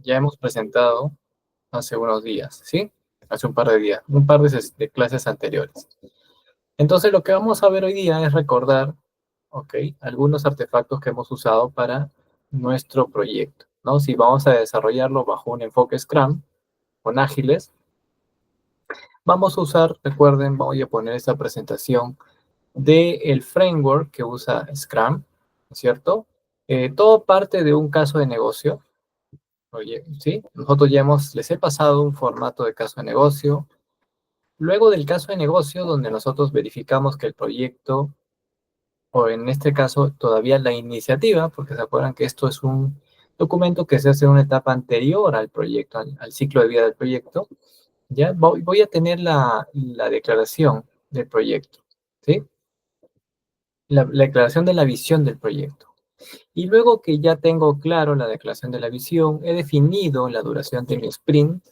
ya hemos presentado hace unos días, ¿sí? Hace un par de días, un par de clases anteriores. Entonces, lo que vamos a ver hoy día es recordar, ¿ok? Algunos artefactos que hemos usado para nuestro proyecto, ¿no? Si vamos a desarrollarlo bajo un enfoque Scrum, con ágiles, vamos a usar, recuerden, voy a poner esta presentación del framework que usa Scrum, ¿no es cierto? Todo parte de un caso de negocio. Oye, ¿sí? Nosotros ya les he pasado un formato de caso de negocio. Luego del caso de negocio, donde nosotros verificamos que el proyecto, o en este caso todavía la iniciativa, porque se acuerdan que esto es un documento que se hace en una etapa anterior al proyecto, al ciclo de vida del proyecto, ya voy a tener la declaración del proyecto, ¿sí? La declaración de la visión del proyecto. Y luego que ya tengo claro la declaración de la visión, he definido la duración de mi sprint,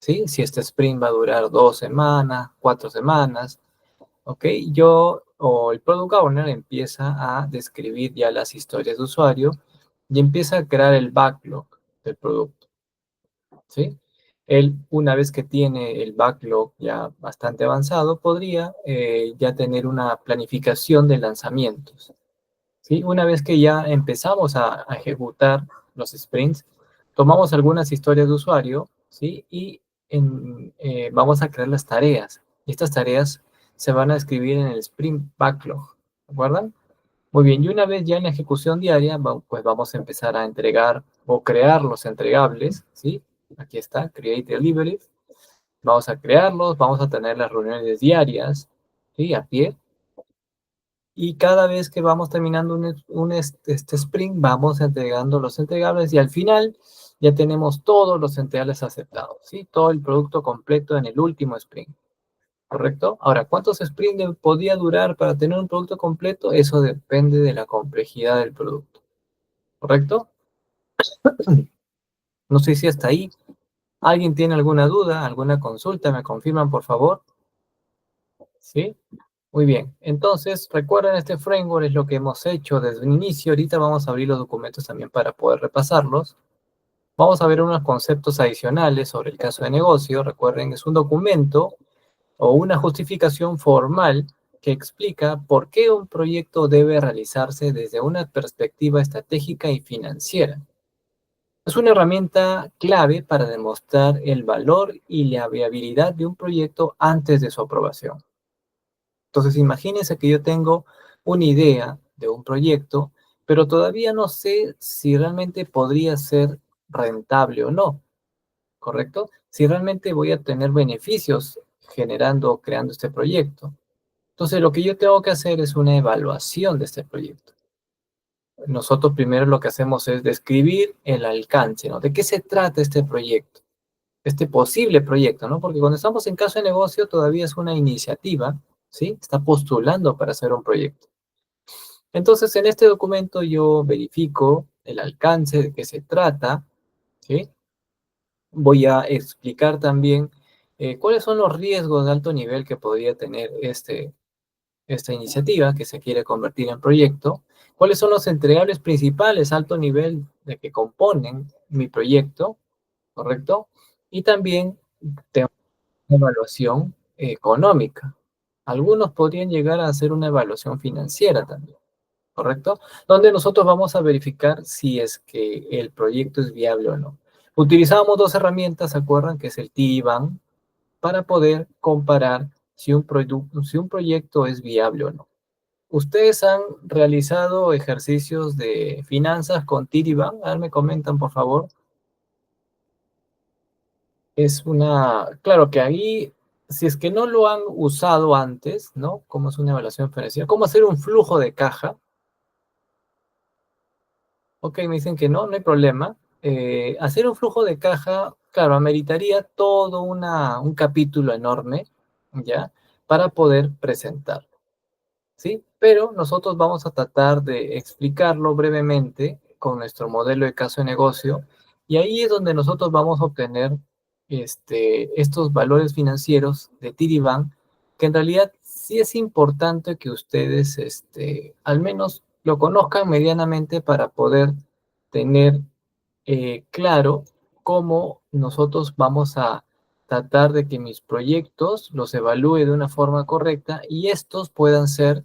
¿sí? Si este sprint va a durar 2 semanas, 4 semanas, ¿ok? Yo o el Product Owner empieza a describir ya las historias de usuario y empieza a crear el backlog del producto, ¿sí? Él, una vez que tiene el backlog ya bastante avanzado, podría ya tener una planificación de lanzamientos, ¿sí? Una vez que ya empezamos a ejecutar los sprints, tomamos algunas historias de usuario, ¿sí? Y vamos a crear las tareas. Y estas tareas se van a escribir en el sprint backlog, ¿de acuerdo? Muy bien, y una vez ya en la ejecución diaria, pues vamos a empezar a entregar o crear los entregables, ¿sí? Aquí está, Create Deliveries. Vamos a crearlos, vamos a tener las reuniones diarias, ¿sí? A pie. Y cada vez que vamos terminando este sprint, vamos entregando los entregables y al final ya tenemos todos los entregables aceptados, ¿sí? Todo el producto completo en el último sprint, ¿correcto? Ahora, ¿cuántos sprints podía durar para tener un producto completo? Eso depende de la complejidad del producto, ¿correcto? No sé si hasta ahí. ¿Alguien tiene alguna duda, alguna consulta? ¿Me confirman, por favor? ¿Sí? Muy bien, entonces recuerden, este framework es lo que hemos hecho desde un inicio. Ahorita vamos a abrir los documentos también para poder repasarlos. Vamos a ver unos conceptos adicionales sobre el caso de negocio. Recuerden, es un documento o una justificación formal que explica por qué un proyecto debe realizarse desde una perspectiva estratégica y financiera. Es una herramienta clave para demostrar el valor y la viabilidad de un proyecto antes de su aprobación. Entonces, imagínense que yo tengo una idea de un proyecto, pero todavía no sé si realmente podría ser rentable o no, ¿correcto? Si realmente voy a tener beneficios generando o creando este proyecto. Entonces, lo que yo tengo que hacer es una evaluación de este proyecto. Nosotros primero lo que hacemos es describir el alcance, ¿no? ¿De qué se trata este proyecto? Este posible proyecto, ¿no? Porque cuando estamos en caso de negocio todavía es una iniciativa, ¿sí? Está postulando para hacer un proyecto. Entonces, en este documento yo verifico el alcance, de qué se trata, ¿sí? Voy a explicar también cuáles son los riesgos de alto nivel que podría tener esta iniciativa que se quiere convertir en proyecto, cuáles son los entregables principales alto nivel de que componen mi proyecto, ¿correcto? Y también tengo una evaluación económica. Algunos podrían llegar a hacer una evaluación financiera también, ¿correcto? Donde nosotros vamos a verificar si es que el proyecto es viable o no. Utilizamos dos herramientas, ¿se acuerdan? Que es el TIBAN, para poder comparar si un proyecto es viable o no. ¿Ustedes han realizado ejercicios de finanzas con TIBAN? A ver, me comentan, por favor. Claro que ahí, si es que no lo han usado antes, ¿no? ¿Cómo es una evaluación financiera? ¿Cómo hacer un flujo de caja? Ok, me dicen que no, no hay problema. Hacer un flujo de caja, claro, ameritaría todo un capítulo enorme, ¿ya? Para poder presentar, ¿sí? Pero nosotros vamos a tratar de explicarlo brevemente con nuestro modelo de caso de negocio, y ahí es donde nosotros vamos a obtener estos valores financieros de Tiriban, que en realidad sí es importante que ustedes al menos lo conozcan medianamente para poder tener claro cómo nosotros vamos a tratar de que mis proyectos los evalúe de una forma correcta y estos puedan ser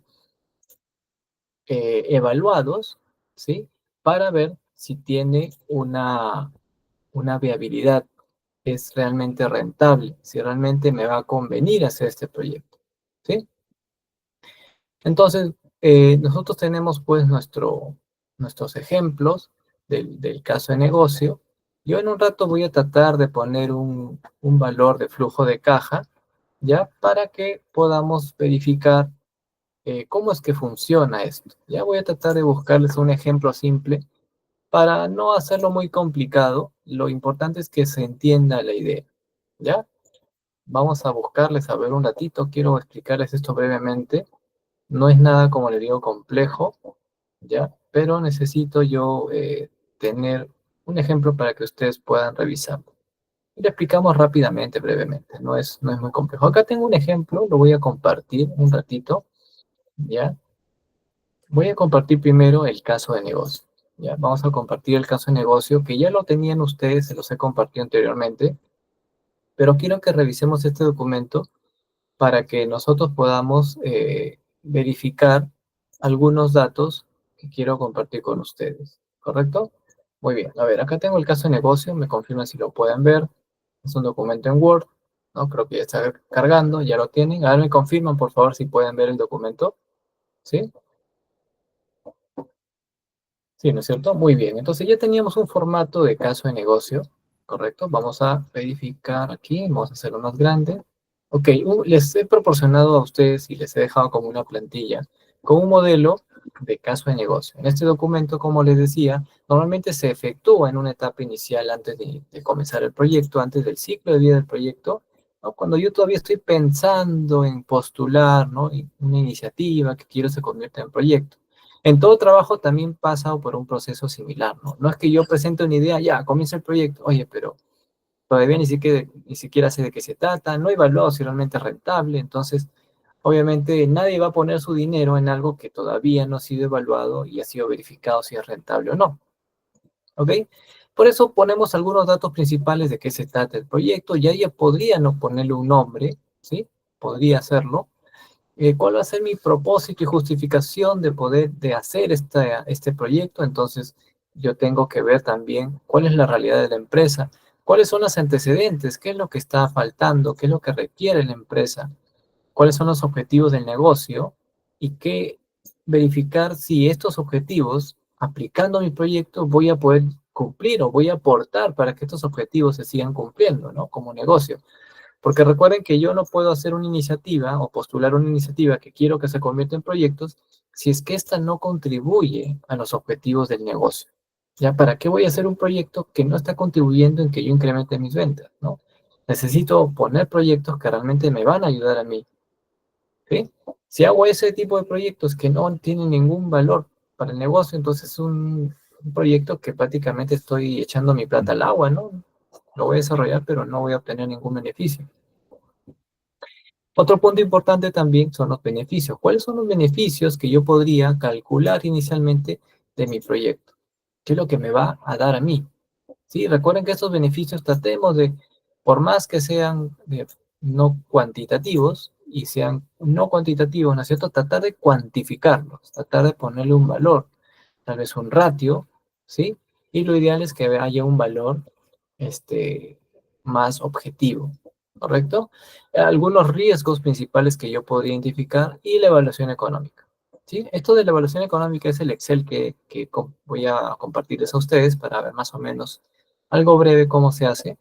evaluados, ¿sí? Para ver si tiene una viabilidad, es realmente rentable, si realmente me va a convenir hacer este proyecto, ¿sí? Entonces, nosotros tenemos pues nuestros ejemplos del caso de negocio. Yo en un rato voy a tratar de poner un valor de flujo de caja, ¿ya? Para que podamos verificar cómo es que funciona esto. Ya voy a tratar de buscarles un ejemplo simple para no hacerlo muy complicado. Lo importante es que se entienda la idea, ¿ya? Vamos a buscarles a ver un ratito. Quiero explicarles esto brevemente. No es nada, como le digo, complejo, ¿ya? Pero necesito yo tener un ejemplo para que ustedes puedan revisarlo. Y lo explicamos rápidamente, brevemente. No es muy complejo. Acá tengo un ejemplo, lo voy a compartir un ratito, ¿ya? Voy a compartir primero el caso de negocio. Ya, vamos a compartir el caso de negocio que ya lo tenían ustedes, se los he compartido anteriormente, pero quiero que revisemos este documento para que nosotros podamos verificar algunos datos que quiero compartir con ustedes. ¿Correcto? Muy bien. A ver, acá tengo el caso de negocio, me confirman si lo pueden ver. Es un documento en Word, ¿no? Creo que ya está cargando, ya lo tienen. A ver, me confirman, por favor, si pueden ver el documento. ¿Sí? Sí, ¿no es cierto? Muy bien. Entonces ya teníamos un formato de caso de negocio, ¿correcto? Vamos a verificar aquí, vamos a hacerlo más grande. Ok, les he proporcionado a ustedes y les he dejado como una plantilla con un modelo de caso de negocio. En este documento, como les decía, normalmente se efectúa en una etapa inicial antes de comenzar el proyecto, antes del ciclo de vida del proyecto, ¿no? Cuando yo todavía estoy pensando en postular, ¿no? Una iniciativa que quiero se convierta en proyecto. En todo trabajo también pasa por un proceso similar, ¿no? No es que yo presente una idea, ya, comienza el proyecto, oye, pero todavía ni siquiera sé de qué se trata, no he evaluado si realmente es rentable, entonces, obviamente, nadie va a poner su dinero en algo que todavía no ha sido evaluado y ha sido verificado si es rentable o no, ¿ok? Por eso ponemos algunos datos principales de qué se trata el proyecto, y ahí ya podría no ponerle un nombre, ¿sí? Podría hacerlo, cuál va a ser mi propósito y justificación de poder de hacer este proyecto. Entonces, yo tengo que ver también cuál es la realidad de la empresa, cuáles son los antecedentes, qué es lo que está faltando, qué es lo que requiere la empresa, cuáles son los objetivos del negocio y qué verificar si estos objetivos, aplicando mi proyecto, voy a poder cumplir o voy a aportar para que estos objetivos se sigan cumpliendo, ¿no? Como negocio. Porque recuerden que yo no puedo hacer una iniciativa o postular una iniciativa que quiero que se convierta en proyectos si es que ésta no contribuye a los objetivos del negocio. ¿Ya? ¿Para qué voy a hacer un proyecto que no está contribuyendo en que yo incremente mis ventas? ¿No? Necesito poner proyectos que realmente me van a ayudar a mí. ¿Sí? Si hago ese tipo de proyectos que no tienen ningún valor para el negocio, entonces es un proyecto que prácticamente estoy echando mi plata al agua, ¿no? Lo voy a desarrollar, pero no voy a obtener ningún beneficio. Otro punto importante también son los beneficios. ¿Cuáles son los beneficios que yo podría calcular inicialmente de mi proyecto? ¿Qué es lo que me va a dar a mí? Sí, recuerden que estos beneficios tratemos de, por más que sean no cuantitativos y sean no cuantitativos, ¿no es cierto? Tratar de cuantificarlos, tratar de ponerle un valor, tal vez un ratio, ¿sí? Y lo ideal es que haya un valor este, más objetivo, ¿correcto? Algunos riesgos principales que yo podría identificar y la evaluación económica. ¿Sí? Esto de la evaluación económica es el Excel que voy a compartirles a ustedes para ver más o menos algo breve cómo se hace.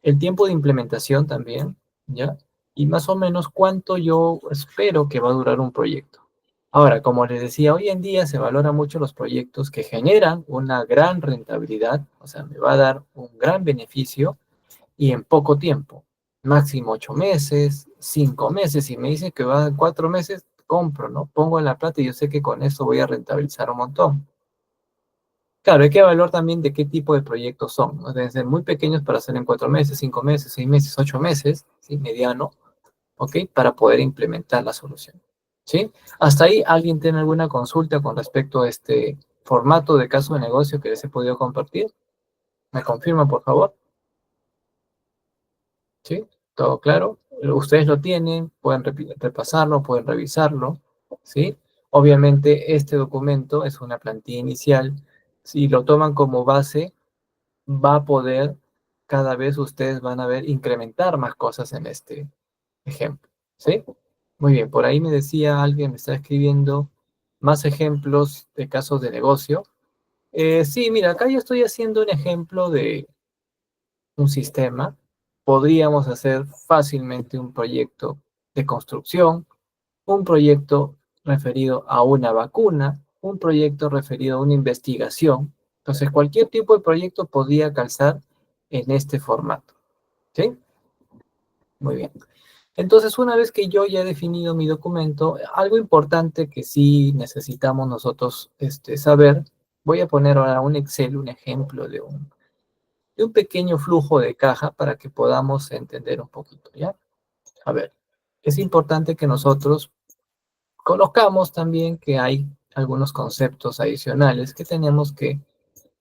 El tiempo de implementación también, ¿ya? Y más o menos cuánto yo espero que va a durar un proyecto. Ahora, como les decía, hoy en día se valoran mucho los proyectos que generan una gran rentabilidad, o sea, me va a dar un gran beneficio y en poco tiempo, máximo 8 meses, 5 meses, si me dicen que va en 4 meses, compro, ¿no? Pongo en la plata y yo sé que con eso voy a rentabilizar un montón. Claro, hay que evaluar también de qué tipo de proyectos son, ¿no? Deben ser muy pequeños para hacer en 4 meses, 5 meses, 6 meses, 8 meses, ¿sí? Mediano, ¿ok? Para poder implementar la solución, ¿sí? Hasta ahí, ¿alguien tiene alguna consulta con respecto a este formato de caso de negocio que les he podido compartir? ¿Me confirman, por favor? ¿Sí? ¿Todo claro? Ustedes lo tienen, pueden repasarlo, pueden revisarlo, ¿sí? Obviamente, este documento es una plantilla inicial. Si lo toman como base, va a poder, cada vez ustedes van a ver incrementar más cosas en este ejemplo, ¿sí? Muy bien, por ahí me decía alguien, me está escribiendo más ejemplos de casos de negocio. Sí, mira, acá yo estoy haciendo un ejemplo de un sistema. Podríamos hacer fácilmente un proyecto de construcción, un proyecto referido a una vacuna, un proyecto referido a una investigación. Entonces, cualquier tipo de proyecto podría calzar en este formato, ¿sí? Muy bien. Entonces, una vez que yo ya he definido mi documento, algo importante que sí necesitamos nosotros saber, voy a poner ahora un Excel, un ejemplo de un pequeño flujo de caja para que podamos entender un poquito, ¿ya? A ver, es importante que nosotros conozcamos también que hay algunos conceptos adicionales que tenemos que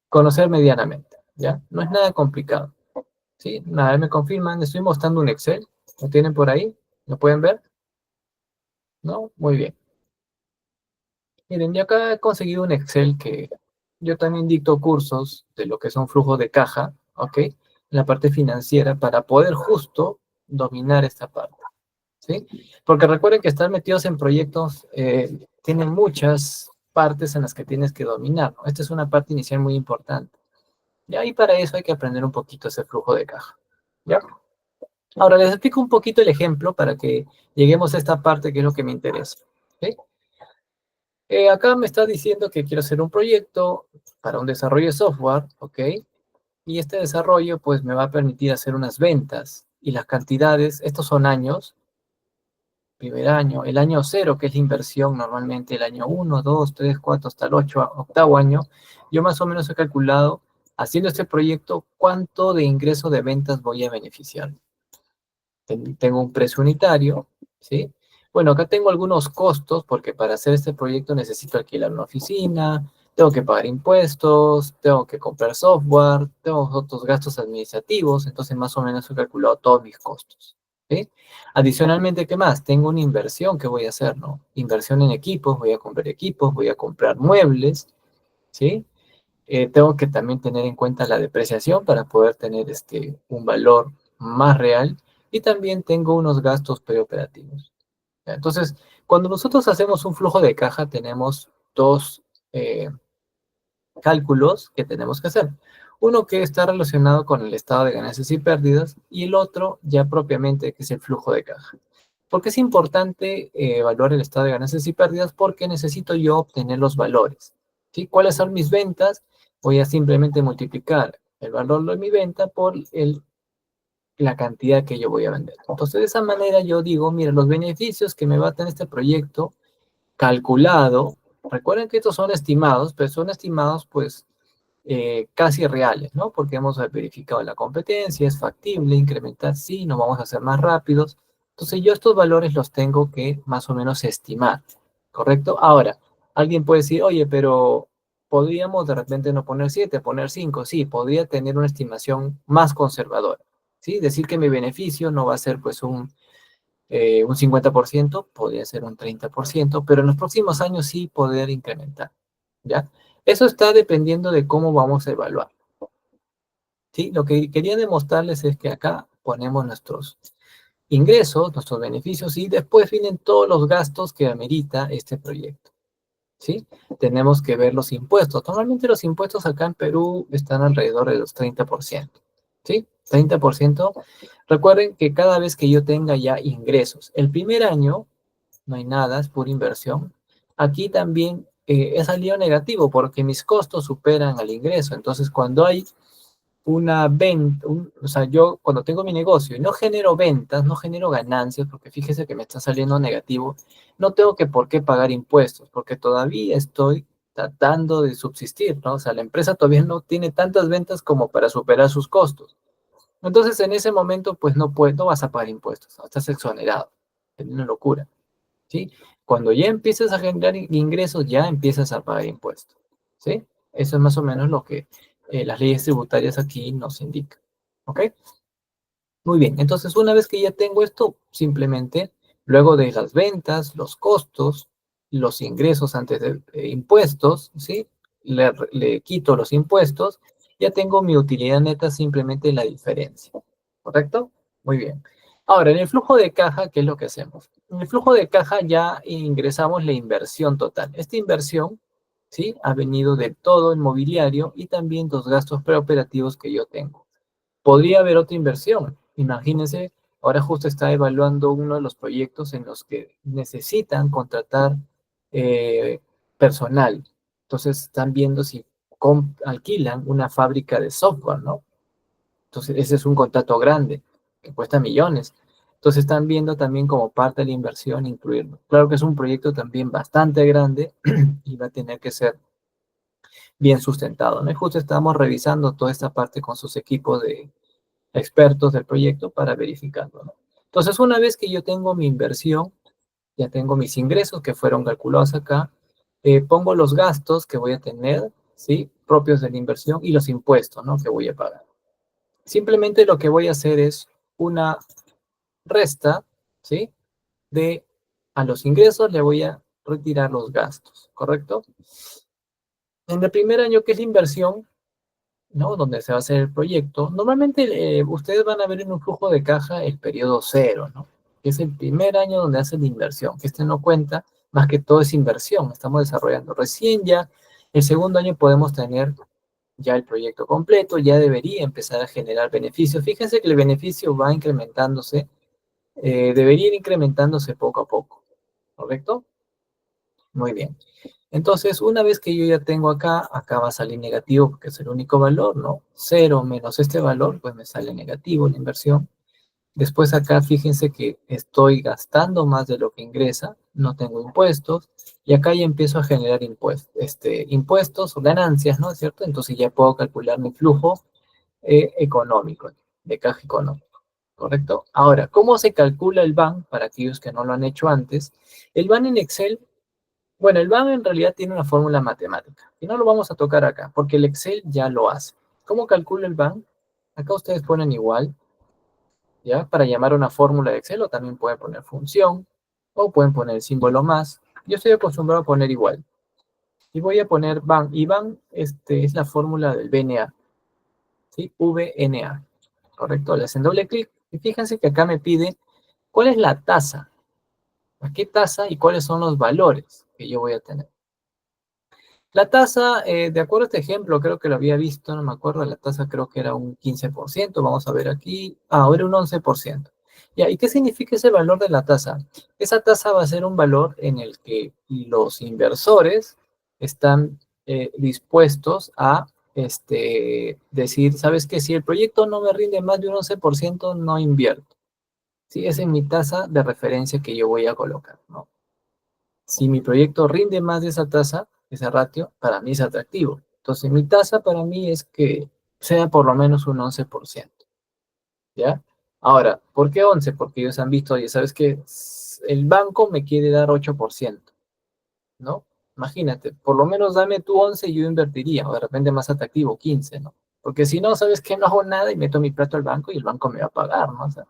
conocer medianamente, ¿ya? No es nada complicado, ¿sí? Nada, me confirman, estoy mostrando un Excel, ¿lo tienen por ahí? ¿Lo pueden ver? ¿No? Muy bien. Miren, yo acá he conseguido un Excel que yo también dicto cursos de lo que son flujos de caja, ¿ok? En la parte financiera para poder justo dominar esta parte, ¿sí? Porque recuerden que estar metidos en proyectos tienen muchas partes en las que tienes que dominar, ¿no? Esta es una parte inicial muy importante. ¿Ya? Y para eso hay que aprender un poquito ese flujo de caja, ¿ya? Ahora les explico un poquito el ejemplo para que lleguemos a esta parte que es lo que me interesa, ¿sí? Acá me está diciendo que quiero hacer un proyecto para un desarrollo de software, ¿ok? Y este desarrollo pues me va a permitir hacer unas ventas y las cantidades, estos son años, primer año, el año cero, que es la inversión normalmente, el año uno, 2, 3, 4, hasta el 8, octavo año, yo más o menos he calculado, haciendo este proyecto, cuánto de ingreso de ventas voy a beneficiar. Tengo un precio unitario, ¿sí? Bueno, acá tengo algunos costos porque para hacer este proyecto necesito alquilar una oficina, tengo que pagar impuestos, tengo que comprar software, tengo otros gastos administrativos, entonces más o menos he calculado todos mis costos, ¿sí? Adicionalmente, ¿qué más? Tengo una inversión que voy a hacer, ¿no? Inversión en equipos, voy a comprar muebles, ¿sí? Tengo que también tener en cuenta la depreciación para poder tener un valor más real y también tengo unos gastos preoperativos. ¿Ya? Entonces, cuando nosotros hacemos un flujo de caja, tenemos dos eh, cálculos que tenemos que hacer. Uno que está relacionado con el estado de ganancias y pérdidas y el otro ya propiamente que es el flujo de caja. ¿Por qué es importante evaluar el estado de ganancias y pérdidas? Porque necesito yo obtener los valores, ¿sí? ¿Cuáles son mis ventas? Voy a simplemente multiplicar el valor de mi venta por la cantidad que yo voy a vender. Entonces, de esa manera yo digo, mira, los beneficios que me va a tener este proyecto calculado, recuerden que estos son estimados, pero son estimados pues casi reales, ¿no? Porque hemos verificado la competencia, es factible incrementar, sí, nos vamos a hacer más rápidos. Entonces yo estos valores los tengo que más o menos estimar, ¿correcto? Ahora, alguien puede decir, oye, pero podríamos de repente no poner 7, poner 5, sí, podría tener una estimación más conservadora, ¿sí? Decir que mi beneficio no va a ser pues un 50%, podría ser un 30%, pero en los próximos años sí poder incrementar, ¿ya? Eso está dependiendo de cómo vamos a evaluar, ¿sí? Lo que quería demostrarles es que acá ponemos nuestros ingresos, nuestros beneficios y después vienen todos los gastos que amerita este proyecto, ¿sí? Tenemos que ver los impuestos. Normalmente los impuestos acá en Perú están alrededor de los 30%, ¿sí? 30%. Recuerden que cada vez que yo tenga ya ingresos, el primer año no hay nada, es pura inversión. Aquí también he salido negativo porque mis costos superan al ingreso. Entonces, cuando hay una venta, o sea, yo cuando tengo mi negocio y no genero ventas, no genero ganancias, porque fíjese que me está saliendo negativo, no tengo que por qué pagar impuestos, porque todavía estoy tratando de subsistir, ¿no? O sea, la empresa todavía no tiene tantas ventas como para superar sus costos. Entonces, en ese momento, pues no vas a pagar impuestos, ¿no? Estás exonerado. Es una locura. ¿Sí? Cuando ya empiezas a generar ingresos, ya empiezas a pagar impuestos, ¿sí? Eso es más o menos lo que las leyes tributarias aquí nos indican. ¿Ok? Muy bien, entonces una vez que ya tengo esto, simplemente luego de las ventas, los costos, los ingresos antes de impuestos, ¿sí? Le quito los impuestos, ya tengo mi utilidad neta simplemente la diferencia, ¿correcto? Muy bien. Ahora, en el flujo de caja, ¿qué es lo que hacemos? En el flujo de caja ya ingresamos la inversión total. Esta inversión, ¿sí? Ha venido de todo el mobiliario y también los gastos preoperativos que yo tengo. Podría haber otra inversión. Imagínense, ahora justo está evaluando uno de los proyectos en los que necesitan contratar eh, personal. Entonces están viendo si alquilan una fábrica de software, ¿no? Entonces ese es un contrato grande que cuesta millones. Entonces están viendo también como parte de la inversión incluirlo. Claro que es un proyecto también bastante grande y va a tener que ser bien sustentado, ¿no? Y justo estamos revisando toda esta parte con sus equipos de expertos del proyecto para verificarlo, ¿no? Entonces, una vez que yo tengo mi inversión, ya tengo mis ingresos que fueron calculados acá, pongo los gastos que voy a tener, ¿sí? Propios de la inversión y los impuestos, ¿no? Que voy a pagar. Simplemente lo que voy a hacer es una resta, ¿sí? De a los ingresos le voy a retirar los gastos, ¿correcto? En el primer año, que es la inversión, ¿no? Donde se va a hacer el proyecto. Normalmente ustedes van a ver en un flujo de caja el periodo cero, ¿no? Que es el primer año donde hacen la inversión, que este no cuenta, más que todo es inversión, estamos desarrollando. Recién ya, el segundo año podemos tener ya el proyecto completo, ya debería empezar a generar beneficios. Fíjense que el beneficio va incrementándose, debería ir incrementándose poco a poco, ¿correcto? Muy bien. Entonces, una vez que yo ya tengo acá, acá va a salir negativo porque es el único valor, ¿no? Cero menos este valor, pues me sale negativo la inversión. Después acá, fíjense que estoy gastando más de lo que ingresa, no tengo impuestos, y acá ya empiezo a generar impuestos, impuestos o ganancias, ¿no es cierto? Entonces ya puedo calcular mi flujo económico, de caja económico, ¿correcto? Ahora, ¿cómo se calcula el BAN para aquellos que no lo han hecho antes? El BAN en Excel, bueno, el BAM en realidad tiene una fórmula matemática y no lo vamos a tocar acá porque el Excel ya lo hace. ¿Cómo calcula el BAM? Acá ustedes ponen igual, ¿ya? Para llamar una fórmula de Excel o también pueden poner función o pueden poner el símbolo más. Yo estoy acostumbrado a poner igual. Y voy a poner BAM. Y BAM es la fórmula del VNA, ¿sí? VNA, ¿correcto? Le hacen doble clic y fíjense que acá me pide cuál es la tasa, a qué tasa y cuáles son los valores que yo voy a tener. La tasa, de acuerdo a este ejemplo, creo que lo había visto, no me acuerdo, la tasa creo que era un 15%, vamos a ver aquí, era un 11%. Ya, ¿y qué significa ese valor de la tasa? Esa tasa va a ser un valor en el que los inversores están dispuestos a decir, ¿sabes qué? Si el proyecto no me rinde más de un 11%, no invierto. ¿Sí? Esa es mi tasa de referencia que yo voy a colocar, ¿no? Si mi proyecto rinde más de esa tasa, ese ratio, para mí es atractivo. Entonces, mi tasa para mí es que sea por lo menos un 11%, ¿ya? Ahora, ¿por qué 11? Porque ellos han visto, oye, ¿sabes qué? El banco me quiere dar 8%, ¿no? Imagínate, por lo menos dame tu 11 y yo invertiría, o de repente más atractivo, 15, ¿no? Porque si no, ¿sabes qué? No hago nada y meto mi plato al banco y el banco me va a pagar, ¿no? O sea,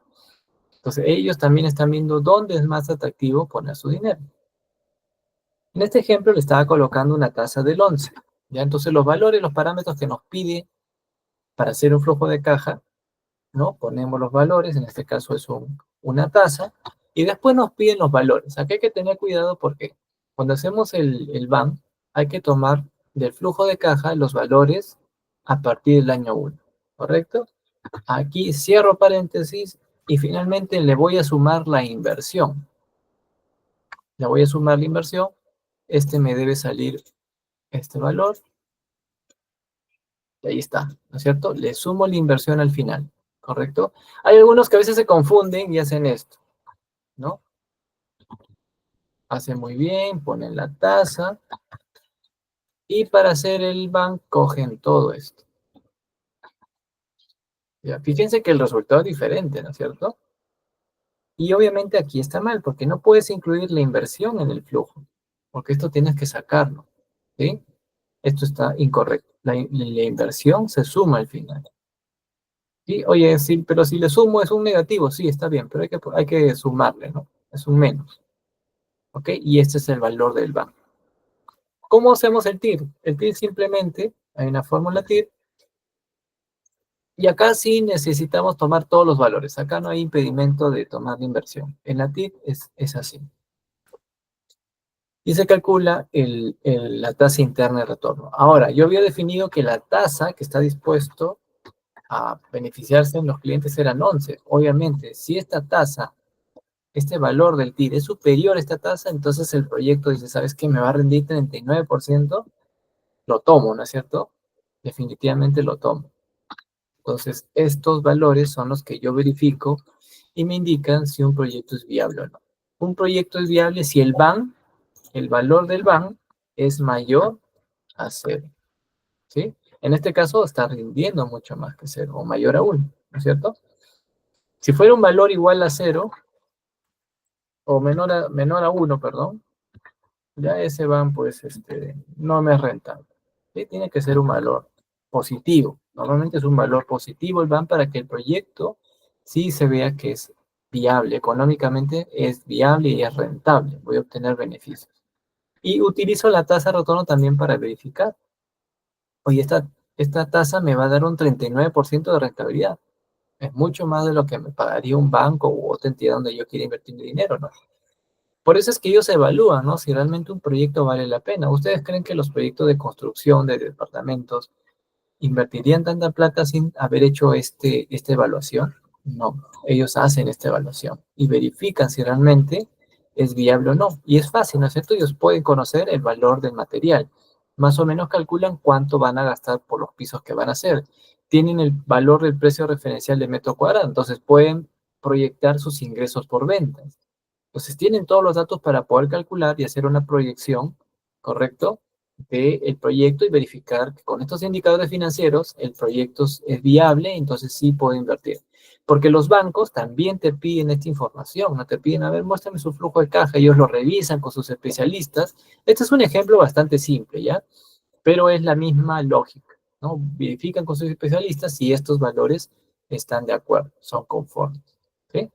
entonces, ellos también están viendo dónde es más atractivo poner su dinero. En este ejemplo le estaba colocando una tasa del 11. ¿Ya? Entonces los valores, los parámetros que nos pide para hacer un flujo de caja, ¿no? Ponemos los valores, en este caso es una tasa, y después nos piden los valores. Aquí hay que tener cuidado porque cuando hacemos el BAM, hay que tomar del flujo de caja los valores a partir del año 1, ¿correcto? Aquí cierro paréntesis y finalmente le voy a sumar la inversión. Le voy a sumar la inversión. Me debe salir este valor. Y ahí está, ¿no es cierto? Le sumo la inversión al final, ¿correcto? Hay algunos que a veces se confunden y hacen esto, ¿no? Hacen muy bien, ponen la tasa y para hacer el bank cogen todo esto. Ya, fíjense que el resultado es diferente, ¿no es cierto? Y obviamente aquí está mal porque no puedes incluir la inversión en el flujo, porque esto tienes que sacarlo, ¿sí? Esto está incorrecto. la inversión se suma al final. ¿Sí? Oye, sí, pero si le sumo es un negativo, sí, está bien, pero hay que sumarle, ¿no? Es un menos, ¿ok? Y este es el valor del banco. ¿Cómo hacemos el TIR? El TIR simplemente, hay una fórmula TIR, y acá sí necesitamos tomar todos los valores. Acá no hay impedimento de tomar la inversión. En la TIR es así. Y se calcula la tasa interna de retorno. Ahora, yo había definido que la tasa que está dispuesto a beneficiarse en los clientes eran 11. Obviamente, si esta tasa, este valor del TIR es superior a esta tasa, entonces el proyecto dice, ¿sabes qué? Me va a rendir 39%, lo tomo, ¿no es cierto? Definitivamente lo tomo. Entonces, estos valores son los que yo verifico y me indican si un proyecto es viable o no. Un proyecto es viable si el valor del BAN es mayor a cero, ¿sí? En este caso está rindiendo mucho más que cero, o mayor aún, ¿no es cierto? Si fuera un valor igual a cero, o menor a uno, perdón, ya ese BAN, pues, no me es rentable. ¿Sí? Tiene que ser un valor positivo. Normalmente es un valor positivo el BAN para que el proyecto sí se vea que es viable, económicamente es viable y es rentable. Voy a obtener beneficios. Y utilizo la tasa de retorno también para verificar. Oye, esta tasa me va a dar un 39% de rentabilidad. Es mucho más de lo que me pagaría un banco u otra entidad donde yo quiera invertir mi dinero, ¿no? Por eso es que ellos evalúan, ¿no? Si realmente un proyecto vale la pena. ¿Ustedes creen que los proyectos de construcción de departamentos invertirían tanta plata sin haber hecho esta evaluación? No, ellos hacen esta evaluación y verifican si realmente es viable o no. Y es fácil, ¿no es cierto? Ellos pueden conocer el valor del material. Más o menos calculan cuánto van a gastar por los pisos que van a hacer. Tienen el valor del precio referencial de metro cuadrado, entonces pueden proyectar sus ingresos por ventas. Entonces tienen todos los datos para poder calcular y hacer una proyección, ¿correcto? Del proyecto y verificar que con estos indicadores financieros el proyecto es viable, entonces sí puedo invertir. Porque los bancos también te piden esta información, no te piden, a ver, muéstrame su flujo de caja, ellos lo revisan con sus especialistas. Este es un ejemplo bastante simple, ¿ya? Pero es la misma lógica, ¿no? Verifican con sus especialistas si estos valores están de acuerdo, son conformes, ¿sí?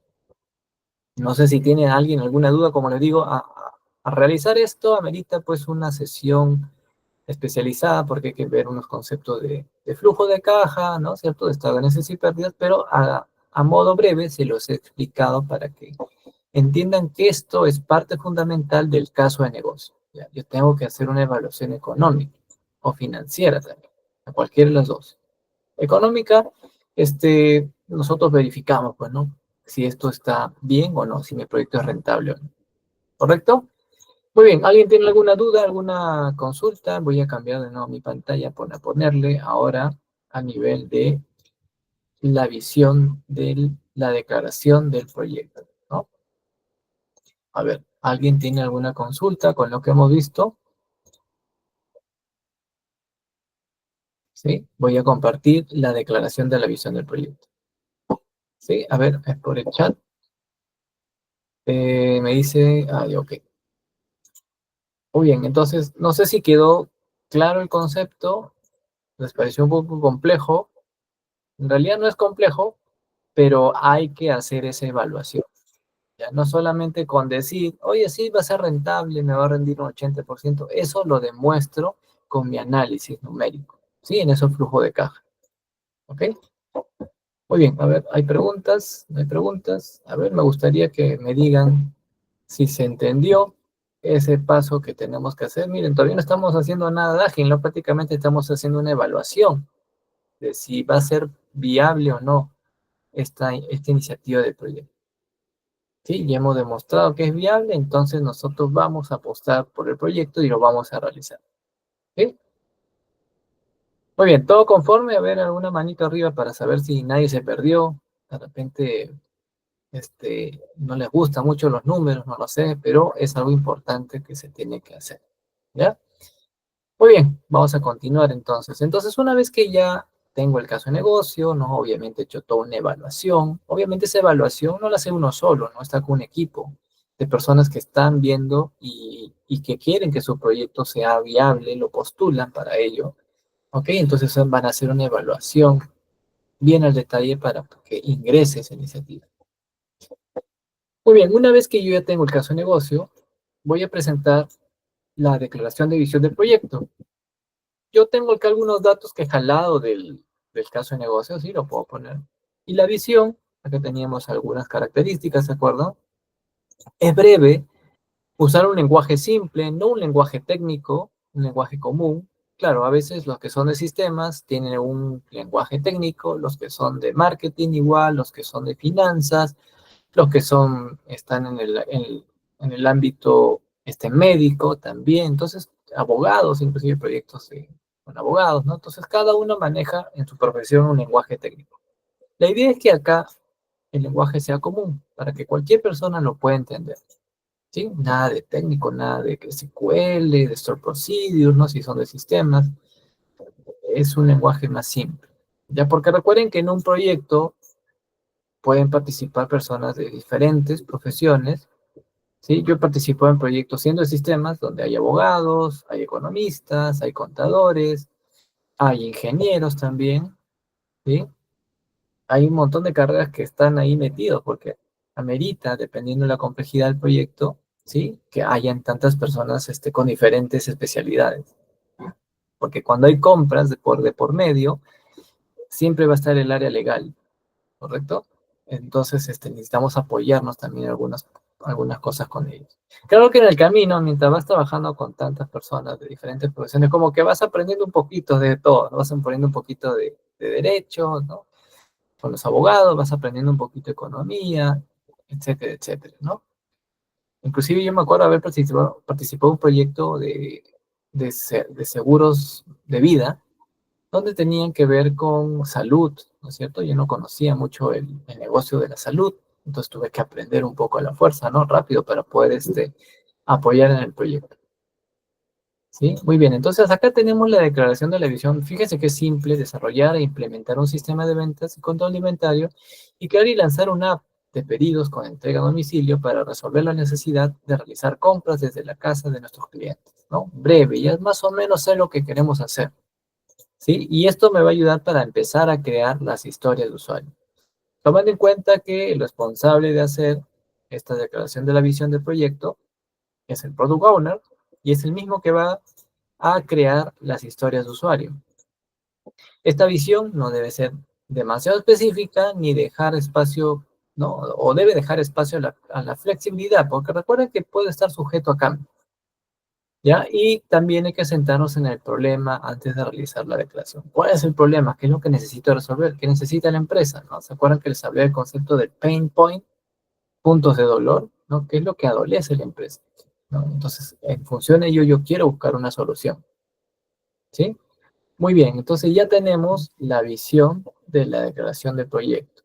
No sé si tiene alguien alguna duda, como les digo, a realizar esto amerita pues una sesión especializada porque hay que ver unos conceptos de flujo de caja, ¿no es cierto? De estado de necesidades y pérdidas, pero a modo breve se los he explicado para que entiendan que esto es parte fundamental del caso de negocio. ¿Ya? Yo tengo que hacer una evaluación económica o financiera también, a cualquiera de las dos. Económica, nosotros verificamos, pues, ¿no? Si esto está bien o no, si mi proyecto es rentable o no. ¿Correcto? Muy bien, ¿alguien tiene alguna duda, alguna consulta? Voy a cambiar de nuevo mi pantalla para ponerle ahora a nivel de la visión de la declaración del proyecto, ¿no? A ver, ¿alguien tiene alguna consulta con lo que hemos visto? ¿Sí? Voy a compartir la declaración de la visión del proyecto. ¿Sí? A ver, es por el chat. Me dice, ok. Muy bien, entonces, no sé si quedó claro el concepto, les pareció un poco complejo. En realidad no es complejo, pero hay que hacer esa evaluación. Ya no solamente con decir, oye, sí, va a ser rentable, me va a rendir un 80%, eso lo demuestro con mi análisis numérico, ¿sí? En ese flujo de caja, ¿ok? Muy bien, a ver, ¿hay preguntas? ¿No hay preguntas? A ver, me gustaría que me digan si se entendió ese paso que tenemos que hacer. Miren, todavía no estamos haciendo nada de ágil, ¿no? Prácticamente estamos haciendo una evaluación de si va a ser viable o no esta iniciativa de proyecto. Sí, ya hemos demostrado que es viable, entonces nosotros vamos a apostar por el proyecto y lo vamos a realizar. ¿Sí? Muy bien, todo conforme, a ver alguna manito arriba para saber si nadie se perdió. De repente, no les gustan mucho los números, no lo sé, pero es algo importante que se tiene que hacer. ¿Ya? Muy bien, vamos a continuar entonces. Entonces, una vez que ya tengo el caso de negocio, ¿no? Obviamente he hecho toda una evaluación. Obviamente esa evaluación no la hace uno solo, ¿no? Está con un equipo de personas que están viendo y que quieren que su proyecto sea viable, lo postulan para ello, ¿ok? Entonces van a hacer una evaluación bien al detalle para que ingrese esa iniciativa. Muy bien, una vez que yo ya tengo el caso de negocio, voy a presentar la declaración de visión del proyecto. Yo tengo acá algunos datos que he jalado del caso de negocio, sí, lo puedo poner. Y la visión, acá teníamos algunas características, ¿de acuerdo? Es breve, usar un lenguaje simple, no un lenguaje técnico, un lenguaje común. Claro, a veces los que son de sistemas tienen un lenguaje técnico, los que son de marketing igual, los que son de finanzas, los que son, están en el ámbito médico también, entonces abogados, inclusive proyectos con abogados, ¿no? Entonces cada uno maneja en su profesión un lenguaje técnico. La idea es que acá el lenguaje sea común, para que cualquier persona lo pueda entender, ¿sí? Nada de técnico, nada de que SQL, de Store Procedures, ¿no? Si son de sistemas, es un lenguaje más simple. Ya, porque recuerden que en un proyecto pueden participar personas de diferentes profesiones. Sí, yo participo en proyectos siendo de sistemas donde hay abogados, hay economistas, hay contadores, hay ingenieros también, ¿sí? Hay un montón de carreras que están ahí metidos porque amerita, dependiendo de la complejidad del proyecto, ¿sí? Que hayan tantas personas con diferentes especialidades. Porque cuando hay compras de por medio, siempre va a estar el área legal, ¿correcto? Entonces, necesitamos apoyarnos también en algunas cosas con ellos. Claro que en el camino, mientras vas trabajando con tantas personas de diferentes profesiones, como que vas aprendiendo un poquito de todo, ¿no? Vas aprendiendo un poquito de derecho, ¿no? Con los abogados, vas aprendiendo un poquito de economía, etcétera, etcétera, ¿no? Inclusive yo me acuerdo haber participado en un proyecto de seguros de vida, donde tenían que ver con salud, ¿no es cierto? Yo no conocía mucho el negocio de la salud, entonces tuve que aprender un poco a la fuerza, ¿no? Rápido para poder apoyar en el proyecto. ¿Sí? Muy bien, entonces acá tenemos la declaración de la visión. Fíjense que es simple desarrollar e implementar un sistema de ventas y control alimentario y crear y lanzar una app de pedidos con entrega a domicilio para resolver la necesidad de realizar compras desde la casa de nuestros clientes, ¿no? Breve, ya es más o menos es lo que queremos hacer. ¿Sí? Y esto me va a ayudar para empezar a crear las historias de usuario. Tomando en cuenta que el responsable de hacer esta declaración de la visión del proyecto es el Product Owner y es el mismo que va a crear las historias de usuario. Esta visión no debe ser demasiado específica ni dejar espacio, ¿no? O debe dejar espacio a la flexibilidad, porque recuerden que puede estar sujeto a cambio. ¿Ya? Y también hay que sentarnos en el problema antes de realizar la declaración. ¿Cuál es el problema? ¿Qué es lo que necesito resolver? ¿Qué necesita la empresa? ¿No? ¿Se acuerdan que les hablé del concepto de pain point, puntos de dolor? ¿No? ¿Qué es lo que adolece la empresa? ¿No? Entonces, en función de ello, yo quiero buscar una solución. ¿Sí? Muy bien, entonces ya tenemos la visión de la declaración de proyecto.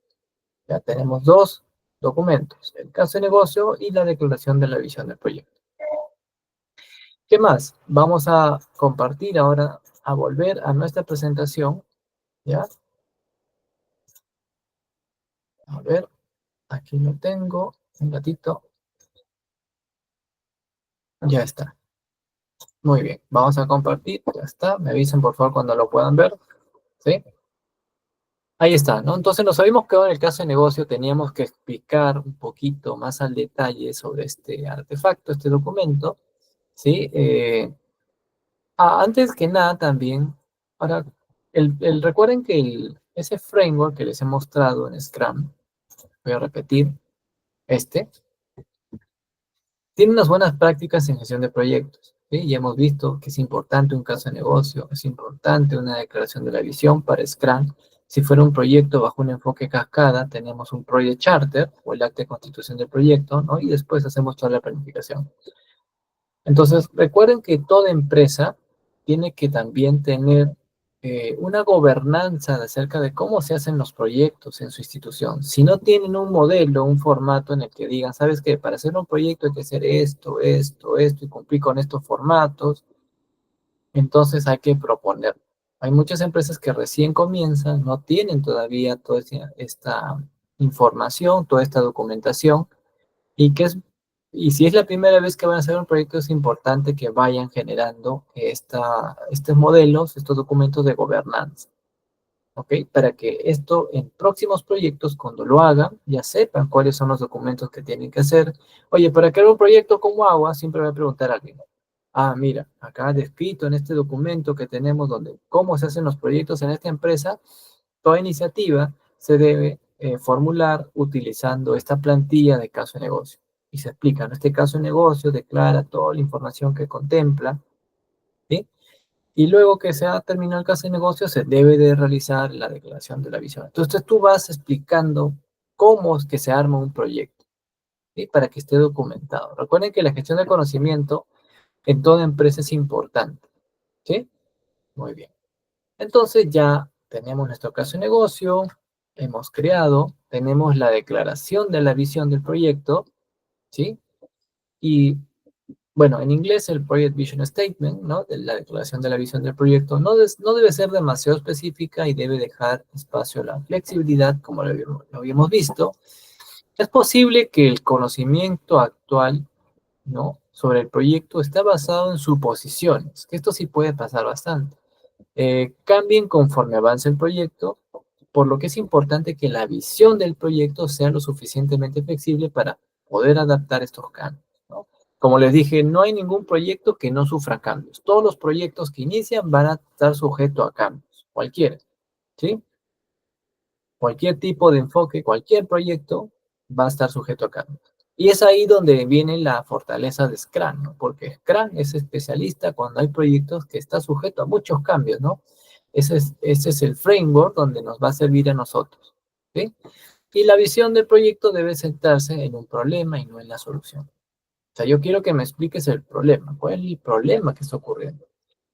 Ya tenemos dos documentos, el caso de negocio y la declaración de la visión del proyecto. ¿Qué más? Vamos a compartir ahora, a volver a nuestra presentación, ¿ya? A ver, aquí lo tengo, un ratito. Ya está. Muy bien, vamos a compartir, ya está. Me avisen por favor cuando lo puedan ver, ¿sí? Ahí está, ¿no? Entonces nos habíamos quedado en el caso de negocio, teníamos que explicar un poquito más al detalle sobre este artefacto, este documento, ¿sí? Antes que nada también, para recuerden que ese framework que les he mostrado en Scrum, voy a repetir, este, tiene unas buenas prácticas en gestión de proyectos. ¿Sí? Ya hemos visto que es importante un caso de negocio, es importante una declaración de la visión para Scrum. Si fuera un proyecto bajo un enfoque cascada, tenemos un Project Charter o el acta de constitución del proyecto, ¿no? Y después hacemos toda la planificación. Entonces, recuerden que toda empresa tiene que también tener una gobernanza acerca de cómo se hacen los proyectos en su institución. Si no tienen un modelo, un formato en el que digan, ¿sabes qué? Para hacer un proyecto hay que hacer esto, esto, esto y cumplir con estos formatos, entonces hay que proponer. Hay muchas empresas que recién comienzan, no tienen todavía toda esta información, toda esta documentación, y que es Y si es la primera vez que van a hacer un proyecto, es importante que vayan generando estos modelos, estos documentos de gobernanza. ¿Ok? Para que esto en próximos proyectos, cuando lo hagan, ya sepan cuáles son los documentos que tienen que hacer. Oye, para crear un proyecto como agua, siempre voy a preguntar a alguien. Ah, mira, acá descrito en este documento que tenemos donde cómo se hacen los proyectos en esta empresa, toda iniciativa se debe formular utilizando esta plantilla de caso de negocio. Y se explica, ¿no? Este caso de negocio declara toda la información que contempla, ¿sí? Y luego que se ha terminado el caso de negocio, se debe de realizar la declaración de la visión. Entonces tú vas explicando cómo es que se arma un proyecto, ¿sí? Para que esté documentado. Recuerden que la gestión del conocimiento en toda empresa es importante, ¿sí? Muy bien. Entonces ya tenemos nuestro caso de negocio, hemos creado, tenemos la declaración de la visión del proyecto, ¿sí? Y bueno, en inglés el Project Vision Statement, ¿no? De la declaración de la visión del proyecto no debe ser demasiado específica y debe dejar espacio a la flexibilidad, como lo habíamos visto. Es posible que el conocimiento actual, ¿no? Sobre el proyecto está basado en suposiciones, que esto sí puede pasar bastante. Cambien conforme avance el proyecto, por lo que es importante que la visión del proyecto sea lo suficientemente flexible para poder adaptar estos cambios, ¿no? Como les dije, no hay ningún proyecto que no sufra cambios. Todos los proyectos que inician van a estar sujetos a cambios, cualquiera, ¿sí? Cualquier tipo de enfoque, cualquier proyecto va a estar sujeto a cambios. Y es ahí donde viene la fortaleza de Scrum, ¿no? Porque Scrum es especialista cuando hay proyectos que está sujeto a muchos cambios, ¿no? Ese es el framework donde nos va a servir a nosotros, ¿sí? Y la visión del proyecto debe centrarse en un problema y no en la solución. O sea, yo quiero que me expliques el problema. ¿Cuál es el problema que está ocurriendo?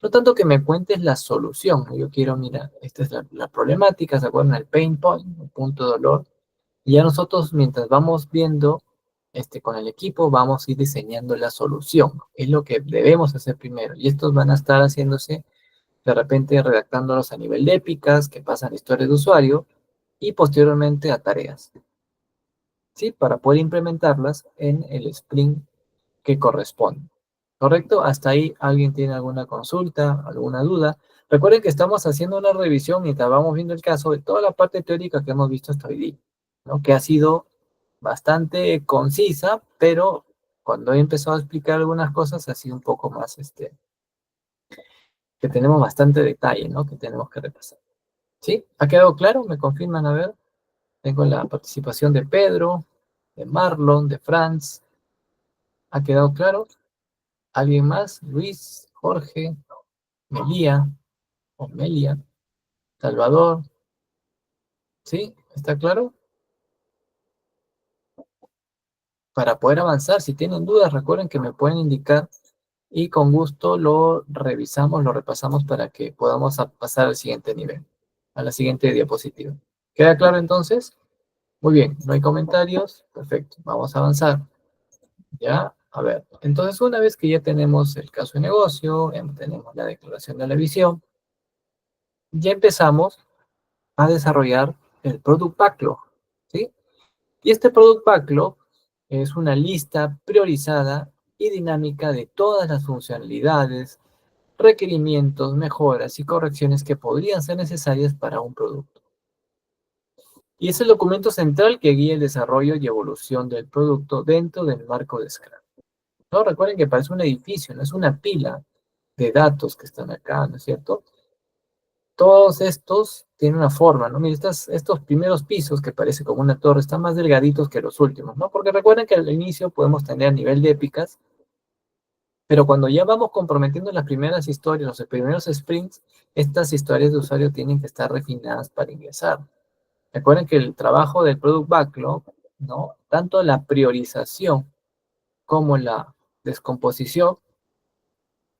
No tanto que me cuentes la solución, ¿no? Yo quiero, mira, esta es la problemática, ¿se acuerdan? El pain point, el punto de dolor. Y ya nosotros, mientras vamos viendo con el equipo, vamos a ir diseñando la solución. Es lo que debemos hacer primero. Y estos van a estar haciéndose, de repente, redactándolos a nivel de épicas, que pasan a historias de usuario, y posteriormente a tareas, ¿sí? Para poder implementarlas en el sprint que corresponde. ¿Correcto? Hasta ahí, ¿alguien tiene alguna consulta, alguna duda? Recuerden que estamos haciendo una revisión mientras vamos viendo el caso de toda la parte teórica que hemos visto hasta hoy día, ¿no? Que ha sido bastante concisa, pero cuando he empezado a explicar algunas cosas ha sido un poco más, que tenemos bastante detalle, ¿no? Que tenemos que repasar. ¿Sí? ¿Ha quedado claro? ¿Me confirman? A ver. Tengo la participación de Pedro, de Marlon, de Franz. ¿Ha quedado claro? ¿Alguien más? Luis, Jorge, Melía, o Melia, Salvador. ¿Sí? ¿Está claro? Para poder avanzar, si tienen dudas, recuerden que me pueden indicar y con gusto lo revisamos, lo repasamos para que podamos pasar al siguiente nivel, a la siguiente diapositiva. ¿Queda claro entonces? Muy bien, no hay comentarios. Perfecto, vamos a avanzar. Ya, a ver. Entonces, una vez que ya tenemos el caso de negocio, tenemos la declaración de la visión, ya empezamos a desarrollar el Product Backlog, ¿sí? Y este Product Backlog es una lista priorizada y dinámica de todas las funcionalidades, requerimientos, mejoras y correcciones que podrían ser necesarias para un producto. Y es el documento central que guía el desarrollo y evolución del producto dentro del marco de Scrum. ¿No? Recuerden que parece un edificio, no es una pila de datos que están acá, ¿no es cierto? Todos estos tienen una forma, ¿no? Mira, estos primeros pisos que parece como una torre están más delgaditos que los últimos, ¿no? Porque recuerden que al inicio podemos tener nivel de épicas, pero cuando ya vamos comprometiendo las primeras historias, los primeros sprints, estas historias de usuario tienen que estar refinadas para ingresar. Recuerden que el trabajo del Product Backlog, ¿no? Tanto la priorización como la descomposición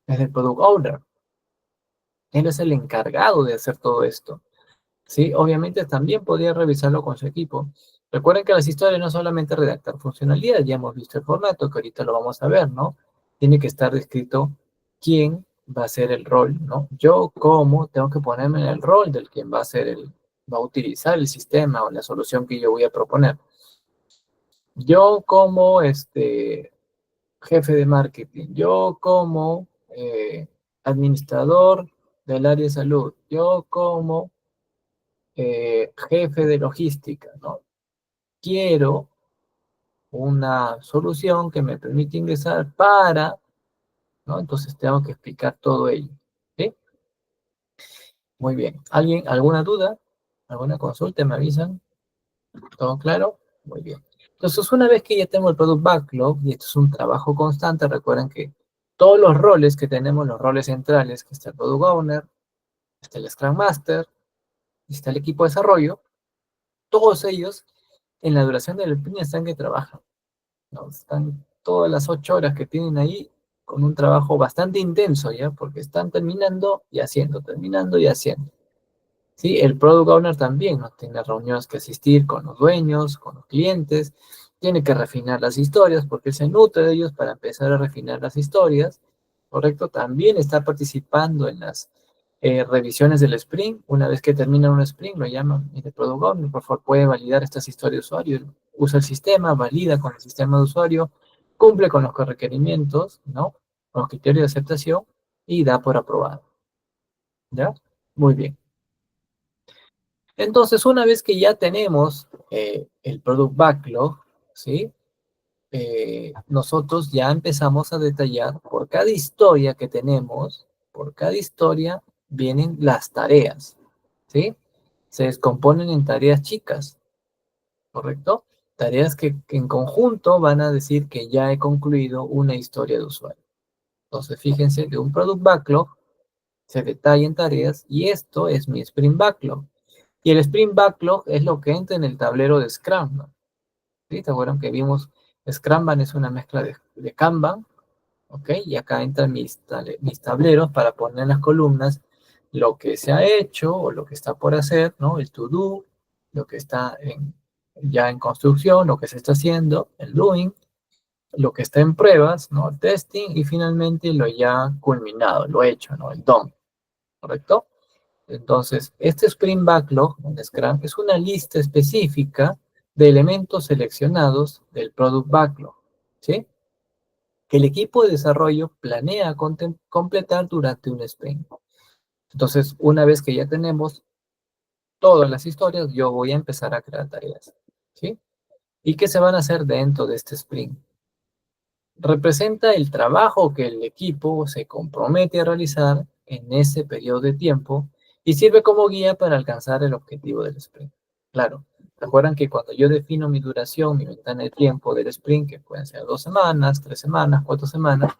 es del Product Owner. Él es el encargado de hacer todo esto. ¿Sí? Obviamente también podría revisarlo con su equipo. Recuerden que las historias no solamente redactar funcionalidades, ya hemos visto el formato, que ahorita lo vamos a ver, ¿no? Tiene que estar descrito quién va a ser el rol, ¿no? Yo como tengo que ponerme en el rol del quien va a ser va a utilizar el sistema o la solución que yo voy a proponer. Yo como, jefe de marketing, yo como administrador del área de salud, yo como jefe de logística, ¿no? Quiero una solución que me permite ingresar para, ¿no? Entonces tengo que explicar todo ello, ¿sí? Muy bien. ¿Alguien, alguna duda? ¿Alguna consulta? ¿Me avisan? ¿Todo claro? Muy bien. Entonces, una vez que ya tengo el Product Backlog, y esto es un trabajo constante, recuerden que todos los roles que tenemos, los roles centrales, que está el Product Owner, está el Scrum Master, y está el equipo de desarrollo, todos ellos en la duración del sprint están que trabajan, ¿no? Están todas las 8 horas que tienen ahí con un trabajo bastante intenso, ¿ya? Porque están terminando y haciendo, terminando y haciendo. ¿Sí? El Product Owner también, ¿no? Tiene reuniones que asistir con los dueños, con los clientes, tiene que refinar las historias porque él se nutre de ellos para empezar a refinar las historias, ¿correcto? También está participando en las revisiones del sprint. Una vez que termina un sprint, lo llaman y el Product Owner, por favor, puede validar estas historias de usuario. Él usa el sistema, valida con el sistema de usuario, cumple con los requerimientos, ¿no? Con los criterios de aceptación y da por aprobado. ¿Ya? Muy bien. Entonces, una vez que ya tenemos el Product Backlog, ¿sí? Nosotros ya empezamos a detallar por cada historia que tenemos, por cada historia vienen las tareas, ¿sí? Se descomponen en tareas chicas, ¿correcto? Tareas que en conjunto van a decir que ya he concluido una historia de usuario. Entonces, fíjense, de un Product Backlog se detallan tareas y esto es mi Sprint Backlog. Y el Sprint Backlog es lo que entra en el tablero de Scrum, ¿no? ¿Sí? ¿Te acuerdan que vimos Scrumban es una mezcla de Kanban? ¿Ok? Y acá entran mis tableros para poner en las columnas lo que se ha hecho o lo que está por hacer, ¿no? El to do, lo que está ya en construcción, lo que se está haciendo, el doing, lo que está en pruebas, ¿no? El testing y finalmente lo ya culminado, lo hecho, ¿no? El done, ¿correcto? Entonces, este Sprint Backlog en Scrum es una lista específica de elementos seleccionados del Product Backlog, ¿sí? Que el equipo de desarrollo planea completar durante un sprint. Entonces, una vez que ya tenemos todas las historias, yo voy a empezar a crear tareas, ¿sí? ¿Y qué se van a hacer dentro de este sprint? Representa el trabajo que el equipo se compromete a realizar en ese periodo de tiempo y sirve como guía para alcanzar el objetivo del sprint. Claro, recuerdan que cuando yo defino mi duración, mi ventana de tiempo del sprint, que pueden ser 2 semanas, 3 semanas, 4 semanas,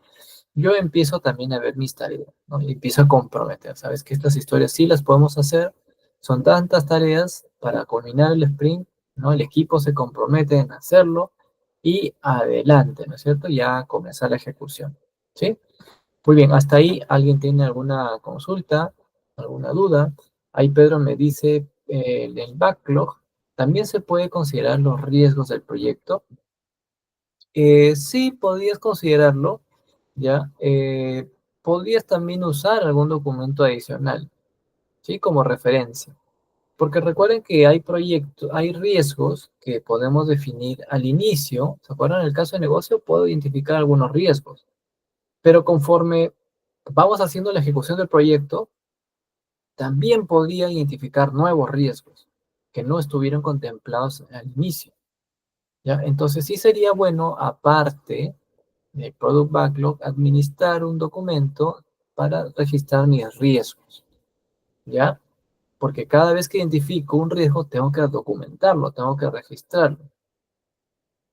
yo empiezo también a ver mis tareas, ¿no? Y empiezo a comprometer, ¿sabes? Que estas historias sí las podemos hacer, son tantas tareas para culminar el sprint, ¿no? El equipo se compromete en hacerlo y adelante, ¿no es cierto? Ya comenzar la ejecución, ¿sí? Muy bien, hasta ahí, ¿alguien tiene alguna consulta, alguna duda? Ahí Pedro me dice, el backlog, ¿también se puede considerar los riesgos del proyecto? Sí, podrías considerarlo, ¿ya? Podrías también usar algún documento adicional, ¿sí? Como referencia. Porque recuerden que hay proyectos, hay riesgos que podemos definir al inicio. ¿Se acuerdan? En el caso de negocio puedo identificar algunos riesgos, pero conforme vamos haciendo la ejecución del proyecto, también podría identificar nuevos riesgos que no estuvieron contemplados al inicio, ¿ya? Entonces sí sería bueno, aparte de Product Backlog, administrar un documento para registrar mis riesgos, ¿ya? Porque cada vez que identifico un riesgo, tengo que documentarlo, tengo que registrarlo,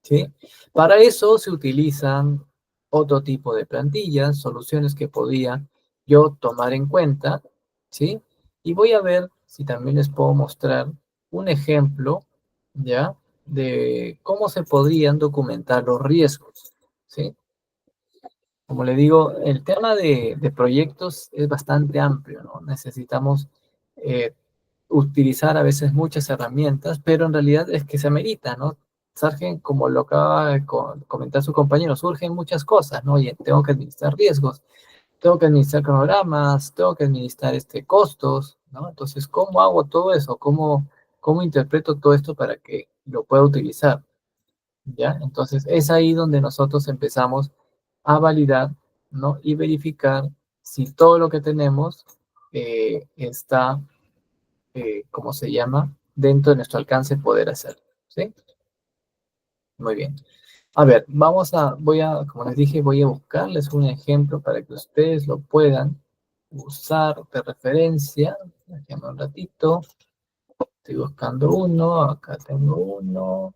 ¿sí? Para eso se utilizan otro tipo de plantillas, soluciones que podía yo tomar en cuenta, ¿sí? Y voy a ver si también les puedo mostrar un ejemplo, ¿ya? De cómo se podrían documentar los riesgos, ¿sí? Como le digo, el tema de proyectos es bastante amplio, ¿no? Necesitamos eh, utilizar a veces muchas herramientas, pero en realidad es que se amerita, ¿no? Surgen, como lo acaba de comentar su compañero, surgen muchas cosas, ¿no? Y tengo que administrar riesgos, tengo que administrar cronogramas, tengo que administrar costos, ¿no? Entonces, ¿cómo hago todo eso? ¿Cómo interpreto todo esto para que lo pueda utilizar? ¿Ya? Entonces, es ahí donde nosotros empezamos a validar, ¿no? Y verificar si todo lo que tenemos está, ¿cómo se llama? Dentro de nuestro alcance poder hacer, ¿sí? Muy bien. A ver, como les dije, voy a buscarles un ejemplo para que ustedes lo puedan usar de referencia. Déjenme un ratito. Estoy buscando uno. Acá tengo uno.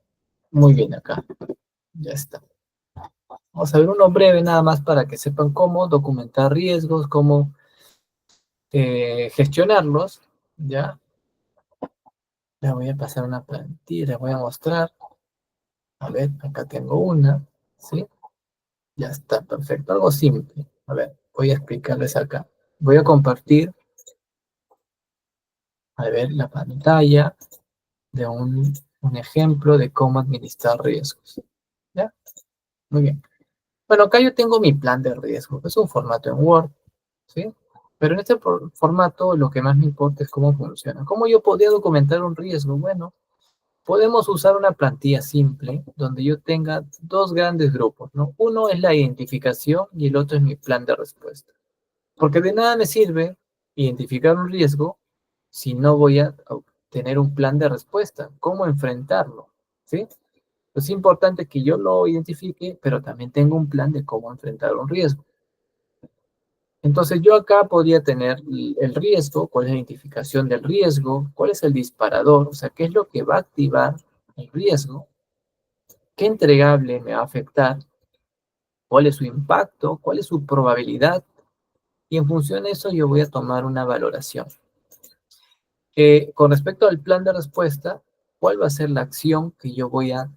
Muy bien, acá. Ya está. Vamos a ver uno breve nada más para que sepan cómo documentar riesgos, cómo gestionarlos. Ya. Les voy a pasar una plantilla, les voy a mostrar. A ver, acá tengo una. ¿Sí? Ya está, perfecto. Algo simple. A ver, voy a explicarles acá. Voy a compartir, a ver, la pantalla de un ejemplo de cómo administrar riesgos. ¿Ya? Muy bien. Bueno, acá yo tengo mi plan de riesgo. Es un formato en Word, ¿sí? Pero en este formato lo que más me importa es cómo funciona. ¿Cómo yo podría documentar un riesgo? Bueno, podemos usar una plantilla simple donde yo tenga dos grandes grupos, ¿no? Uno es la identificación y el otro es mi plan de respuesta. Porque de nada me sirve identificar un riesgo si no voy a tener un plan de respuesta, cómo enfrentarlo, ¿sí? Es importante que yo lo identifique, pero también tengo un plan de cómo enfrentar un riesgo. Entonces yo acá podría tener el riesgo, cuál es la identificación del riesgo, cuál es el disparador, o sea, qué es lo que va a activar el riesgo, qué entregable me va a afectar, cuál es su impacto, cuál es su probabilidad, y en función de eso yo voy a tomar una valoración. Con respecto al plan de respuesta, ¿cuál va a ser la acción que yo voy a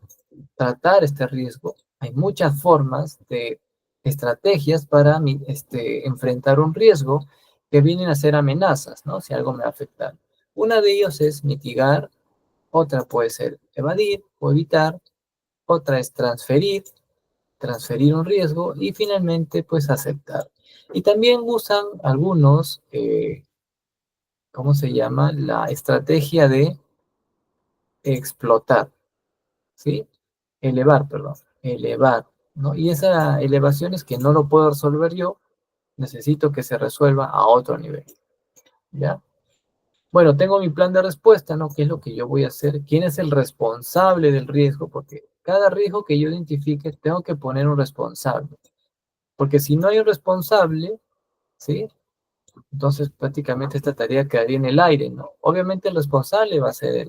tratar este riesgo? Hay muchas formas de estrategias para enfrentar un riesgo que vienen a ser amenazas, ¿no? Si algo me va a afectar. Una de ellos es mitigar, otra puede ser evadir o evitar, otra es transferir un riesgo y finalmente pues aceptar. Y también usan algunos, ¿cómo se llama? La estrategia de explotar, ¿sí? Elevar, perdón, elevar, ¿no? Y esa elevación es que no lo puedo resolver yo, necesito que se resuelva a otro nivel, ¿ya? Bueno, tengo mi plan de respuesta, ¿no? ¿Qué es lo que yo voy a hacer? ¿Quién es el responsable del riesgo? Porque cada riesgo que yo identifique, tengo que poner un responsable. Porque si no hay un responsable, ¿sí? Entonces prácticamente esta tarea quedaría en el aire, ¿no? Obviamente el responsable va a ser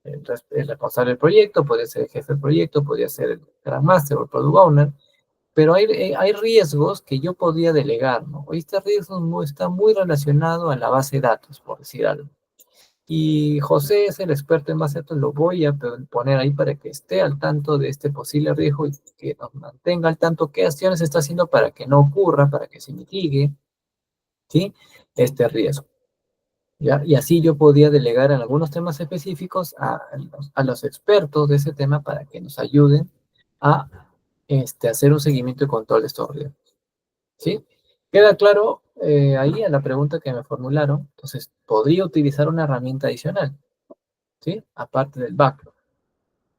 el responsable del proyecto, puede ser el jefe del proyecto, podría ser el Scrum Master o el Product Owner, pero hay riesgos que yo podría delegar, ¿no? Este riesgo está muy relacionado a la base de datos, por decir algo. Y José es el experto en base de datos, lo voy a poner ahí para que esté al tanto de este posible riesgo y que nos mantenga al tanto qué acciones está haciendo para que no ocurra, para que se mitigue, ¿sí? Este riesgo. ¿Ya? Y así yo podía delegar en algunos temas específicos a los expertos de ese tema para que nos ayuden a hacer un seguimiento y control de estos riesgos. ¿Sí? ¿Queda claro ahí a la pregunta que me formularon? Entonces, podría utilizar una herramienta adicional, ¿sí? Aparte del backlog,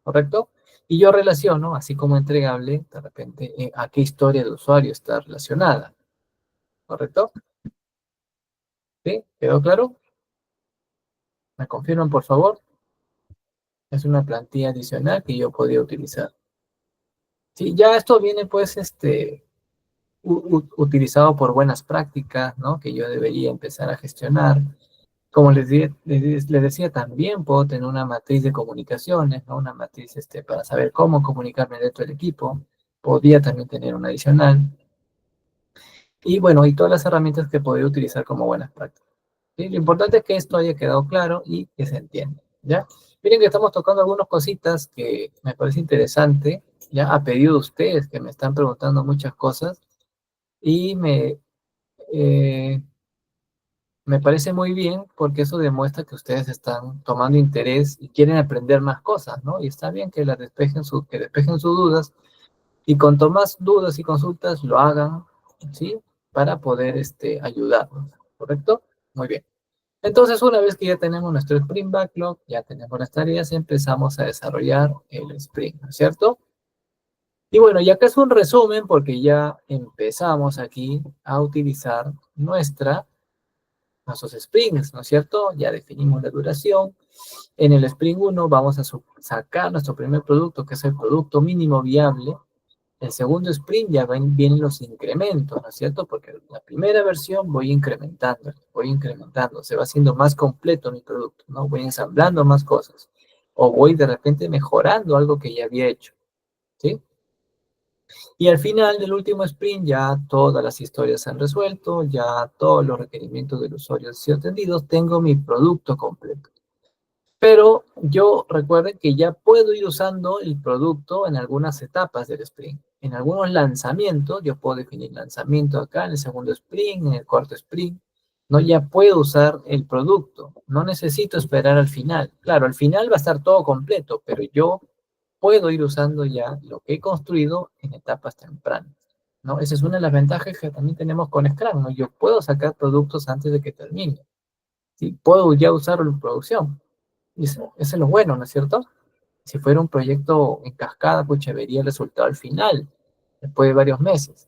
¿correcto? Y yo relaciono, así como entregable, de repente, a qué historia de usuario está relacionada, ¿correcto? ¿Sí? ¿Quedó claro? ¿Me confirman, por favor? Es una plantilla adicional que yo podría utilizar. Sí, ya esto viene pues utilizado por buenas prácticas, ¿no? Que yo debería empezar a gestionar. Como les decía, también puedo tener una matriz de comunicaciones, ¿no? Una matriz para saber cómo comunicarme dentro del equipo. Podría también tener una adicional. Y bueno, y todas las herramientas que podría utilizar como buenas prácticas. ¿Sí? Lo importante es que esto haya quedado claro y que se entienda, ¿ya? Miren que estamos tocando algunas cositas que me parece interesante, ya a pedido de ustedes que me están preguntando muchas cosas y eh, me parece muy bien porque eso demuestra que ustedes están tomando interés y quieren aprender más cosas, ¿no? Y está bien que que despejen sus dudas y cuanto más dudas y consultas lo hagan, ¿sí? Para poder ayudarnos, ¿correcto? Muy bien. Entonces, una vez que ya tenemos nuestro Sprint Backlog, ya tenemos las tareas, empezamos a desarrollar el Sprint, ¿no es cierto? Y bueno, y acá es un resumen porque ya empezamos aquí a utilizar nuestros sprints, ¿no es cierto? Ya definimos la duración. En el sprint 1 vamos a sacar nuestro primer producto, que es el producto mínimo viable. El segundo sprint ya vienen los incrementos, ¿no es cierto? Porque la primera versión voy incrementando, se va haciendo más completo mi producto, ¿no? Voy ensamblando más cosas. O voy de repente mejorando algo que ya había hecho, ¿sí? Y al final del último sprint ya todas las historias se han resuelto, ya todos los requerimientos del usuario han sido atendidos, tengo mi producto completo. Pero yo recuerden que ya puedo ir usando el producto en algunas etapas del sprint. En algunos lanzamientos, yo puedo definir lanzamiento acá, en el segundo sprint, en el cuarto sprint. No, ya puedo usar el producto. No necesito esperar al final. Claro, al final va a estar todo completo, pero yo puedo ir usando ya lo que he construido en etapas tempranas, ¿no? Esa es una de las ventajas que también tenemos con Scrum, ¿no? Yo puedo sacar productos antes de que termine, ¿sí? Puedo ya usarlo en producción. Y eso es lo bueno, ¿no es cierto? Si fuera un proyecto en cascada, pucha, vería el resultado al final, después de varios meses.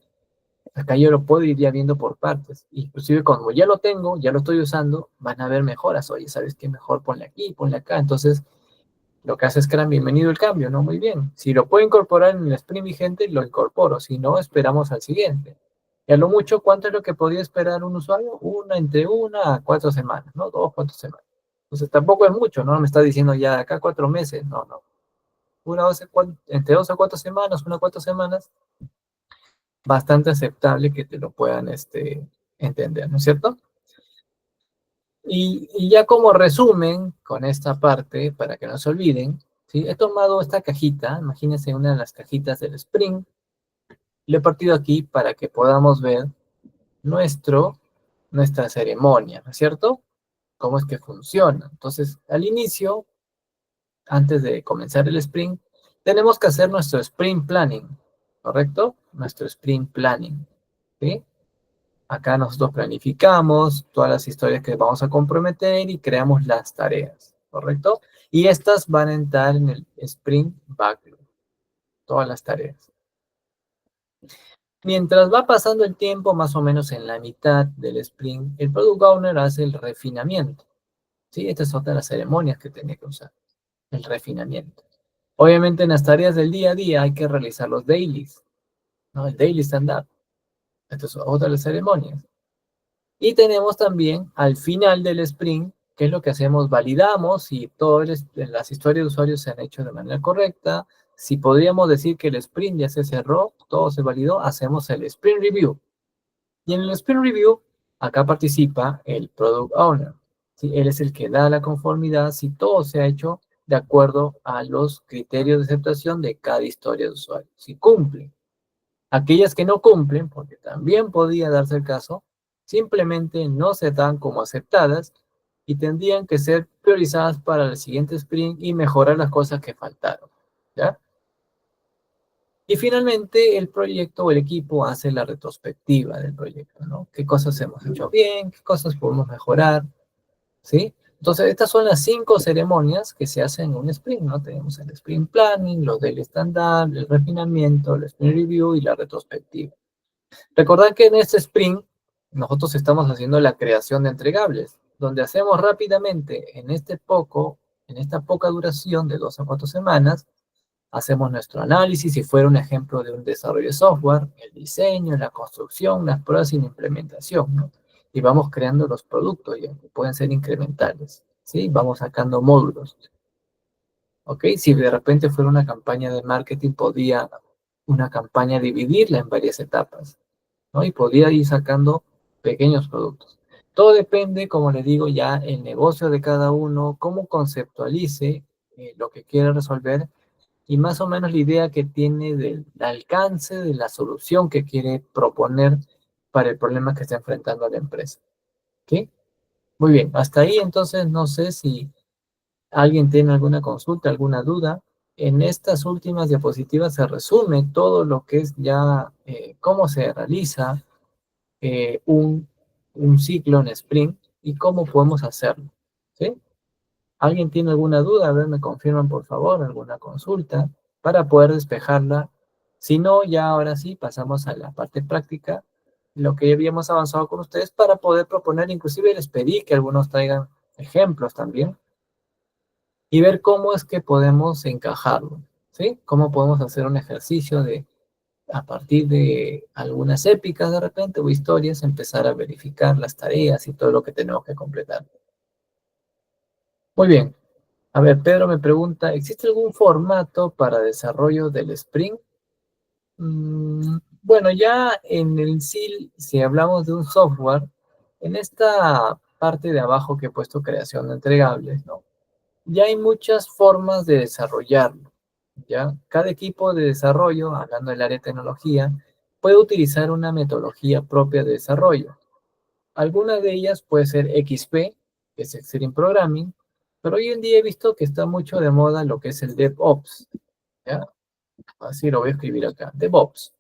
Acá yo lo puedo ir ya viendo por partes. Inclusive cuando ya lo tengo, ya lo estoy usando, van a haber mejoras. Oye, ¿sabes qué? Mejor ponle aquí, ponle acá. Entonces, lo que hace Scrum, bienvenido el cambio, ¿no? Muy bien. Si lo puedo incorporar en el sprint vigente, lo incorporo. Si no, esperamos al siguiente. Y a lo mucho, ¿cuánto es lo que podría esperar un usuario? Entre 1 a 4 semanas, ¿no? 2, 4 semanas. Entonces tampoco es mucho, ¿no? Me está diciendo ya de acá 4 meses. No, no. Entre 2 a 4 semanas, 1 a 4 semanas, bastante aceptable que te lo puedan entender, ¿no es cierto? Y ya como resumen con esta parte, para que no se olviden, ¿sí? He tomado esta cajita, imagínense una de las cajitas del Spring, le he partido aquí para que podamos ver nuestra ceremonia, ¿no es cierto? Cómo es que funciona. Entonces, al inicio, antes de comenzar el sprint, tenemos que hacer nuestro sprint planning, ¿correcto? Nuestro sprint planning, ¿sí? Acá nosotros planificamos todas las historias que vamos a comprometer y creamos las tareas, ¿correcto? Y estas van a entrar en el sprint backlog, todas las tareas. Mientras va pasando el tiempo, más o menos en la mitad del sprint, el Product Owner hace el refinamiento, ¿sí? Esta es otra de las ceremonias que tiene que usar, el refinamiento. Obviamente en las tareas del día a día hay que realizar los dailies, ¿no? El daily stand-up. Esta es otra de las ceremonias. Y tenemos también al final del sprint, que es lo que hacemos, validamos si todas las historias de usuarios se han hecho de manera correcta. Si podríamos decir que el sprint ya se cerró, todo se validó, hacemos el sprint review. Y en el sprint review, acá participa el product owner. ¿Sí? Él es el que da la conformidad si todo se ha hecho de acuerdo a los criterios de aceptación de cada historia de usuario. Si cumple. Aquellas que no cumplen, porque también podría darse el caso, simplemente no se dan como aceptadas y tendrían que ser priorizadas para el siguiente sprint y mejorar las cosas que faltaron, ¿ya? Y finalmente el proyecto o el equipo hace la retrospectiva del proyecto, ¿no? ¿Qué cosas hemos hecho bien? ¿Qué cosas podemos mejorar? ¿Sí? Entonces, estas son las 5 ceremonias que se hacen en un sprint, ¿no? Tenemos el sprint planning, los daily stand-up, el refinamiento, el sprint review y la retrospectiva. Recordad que en este sprint nosotros estamos haciendo la creación de entregables, donde hacemos rápidamente en esta poca duración de 2 a 4 semanas, hacemos nuestro análisis, si fuera un ejemplo de un desarrollo de software, el diseño, la construcción, las pruebas y la implementación, ¿no? Y vamos creando los productos ya, que pueden ser incrementales, ¿sí? Vamos sacando módulos, ¿ok? Si de repente fuera una campaña de marketing, podía una campaña dividirla en varias etapas, ¿no? Y podía ir sacando pequeños productos. Todo depende, como les digo, ya el negocio de cada uno, cómo conceptualice lo que quiere resolver y más o menos la idea que tiene del alcance de la solución que quiere proponer para el problema que está enfrentando a la empresa. ¿Ok? Muy bien, hasta ahí entonces no sé si alguien tiene alguna consulta, alguna duda. En estas últimas diapositivas se resume todo lo que es ya cómo se realiza eh, un, un ciclo en sprint y cómo podemos hacerlo. ¿Sí? ¿Alguien tiene alguna duda? A ver, me confirman por favor, alguna consulta para poder despejarla Si no, ya ahora sí pasamos a la parte práctica, lo que ya habíamos avanzado con ustedes para poder proponer, inclusive les pedí que algunos traigan ejemplos también y ver cómo es que podemos encajarlo, ¿sí? Cómo podemos hacer un ejercicio de, a partir de algunas épicas de repente o historias, empezar a verificar las tareas y todo lo que tenemos que completar. Muy bien. A ver, Pedro me pregunta, ¿existe algún formato para desarrollo del Spring? Bueno, ya en el SIL, si hablamos de un software, en esta parte de abajo que he puesto creación de entregables, ¿no? Ya hay muchas formas de desarrollarlo, ¿ya? Cada equipo de desarrollo, hablando del área de tecnología, puede utilizar una metodología propia de desarrollo. Alguna de ellas puede ser XP, que es Extreme Programming, pero hoy en día he visto que está mucho de moda lo que es el DevOps, ¿ya? Así lo voy a escribir acá, DevOps.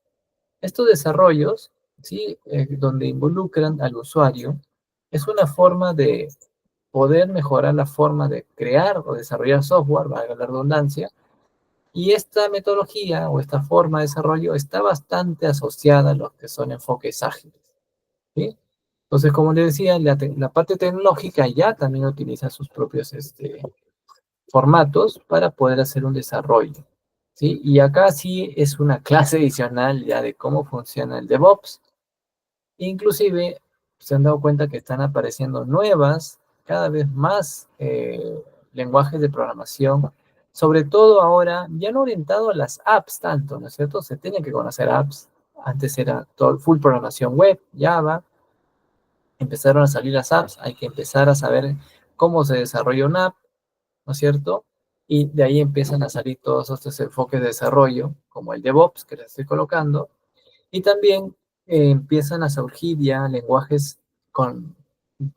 Estos desarrollos, ¿sí? Donde involucran al usuario, es una forma de poder mejorar la forma de crear o desarrollar software, valga la redundancia, y esta metodología o esta forma de desarrollo está bastante asociada a los que son enfoques ágiles, ¿sí? Entonces, como les decía, la parte tecnológica ya también utiliza sus propios formatos para poder hacer un desarrollo, ¿sí? Y acá sí es una clase adicional ya de cómo funciona el DevOps. Inclusive se han dado cuenta que están apareciendo nuevas, cada vez más lenguajes de programación, sobre todo ahora, ya no orientado a las apps tanto, ¿no es cierto? Se tienen que conocer apps. Antes era todo full programación web, Java, empezaron a salir las apps, hay que empezar a saber cómo se desarrolla una app, ¿no es cierto? Y de ahí empiezan a salir todos estos enfoques de desarrollo, como el DevOps que les estoy colocando, y también empiezan a surgir ya lenguajes con,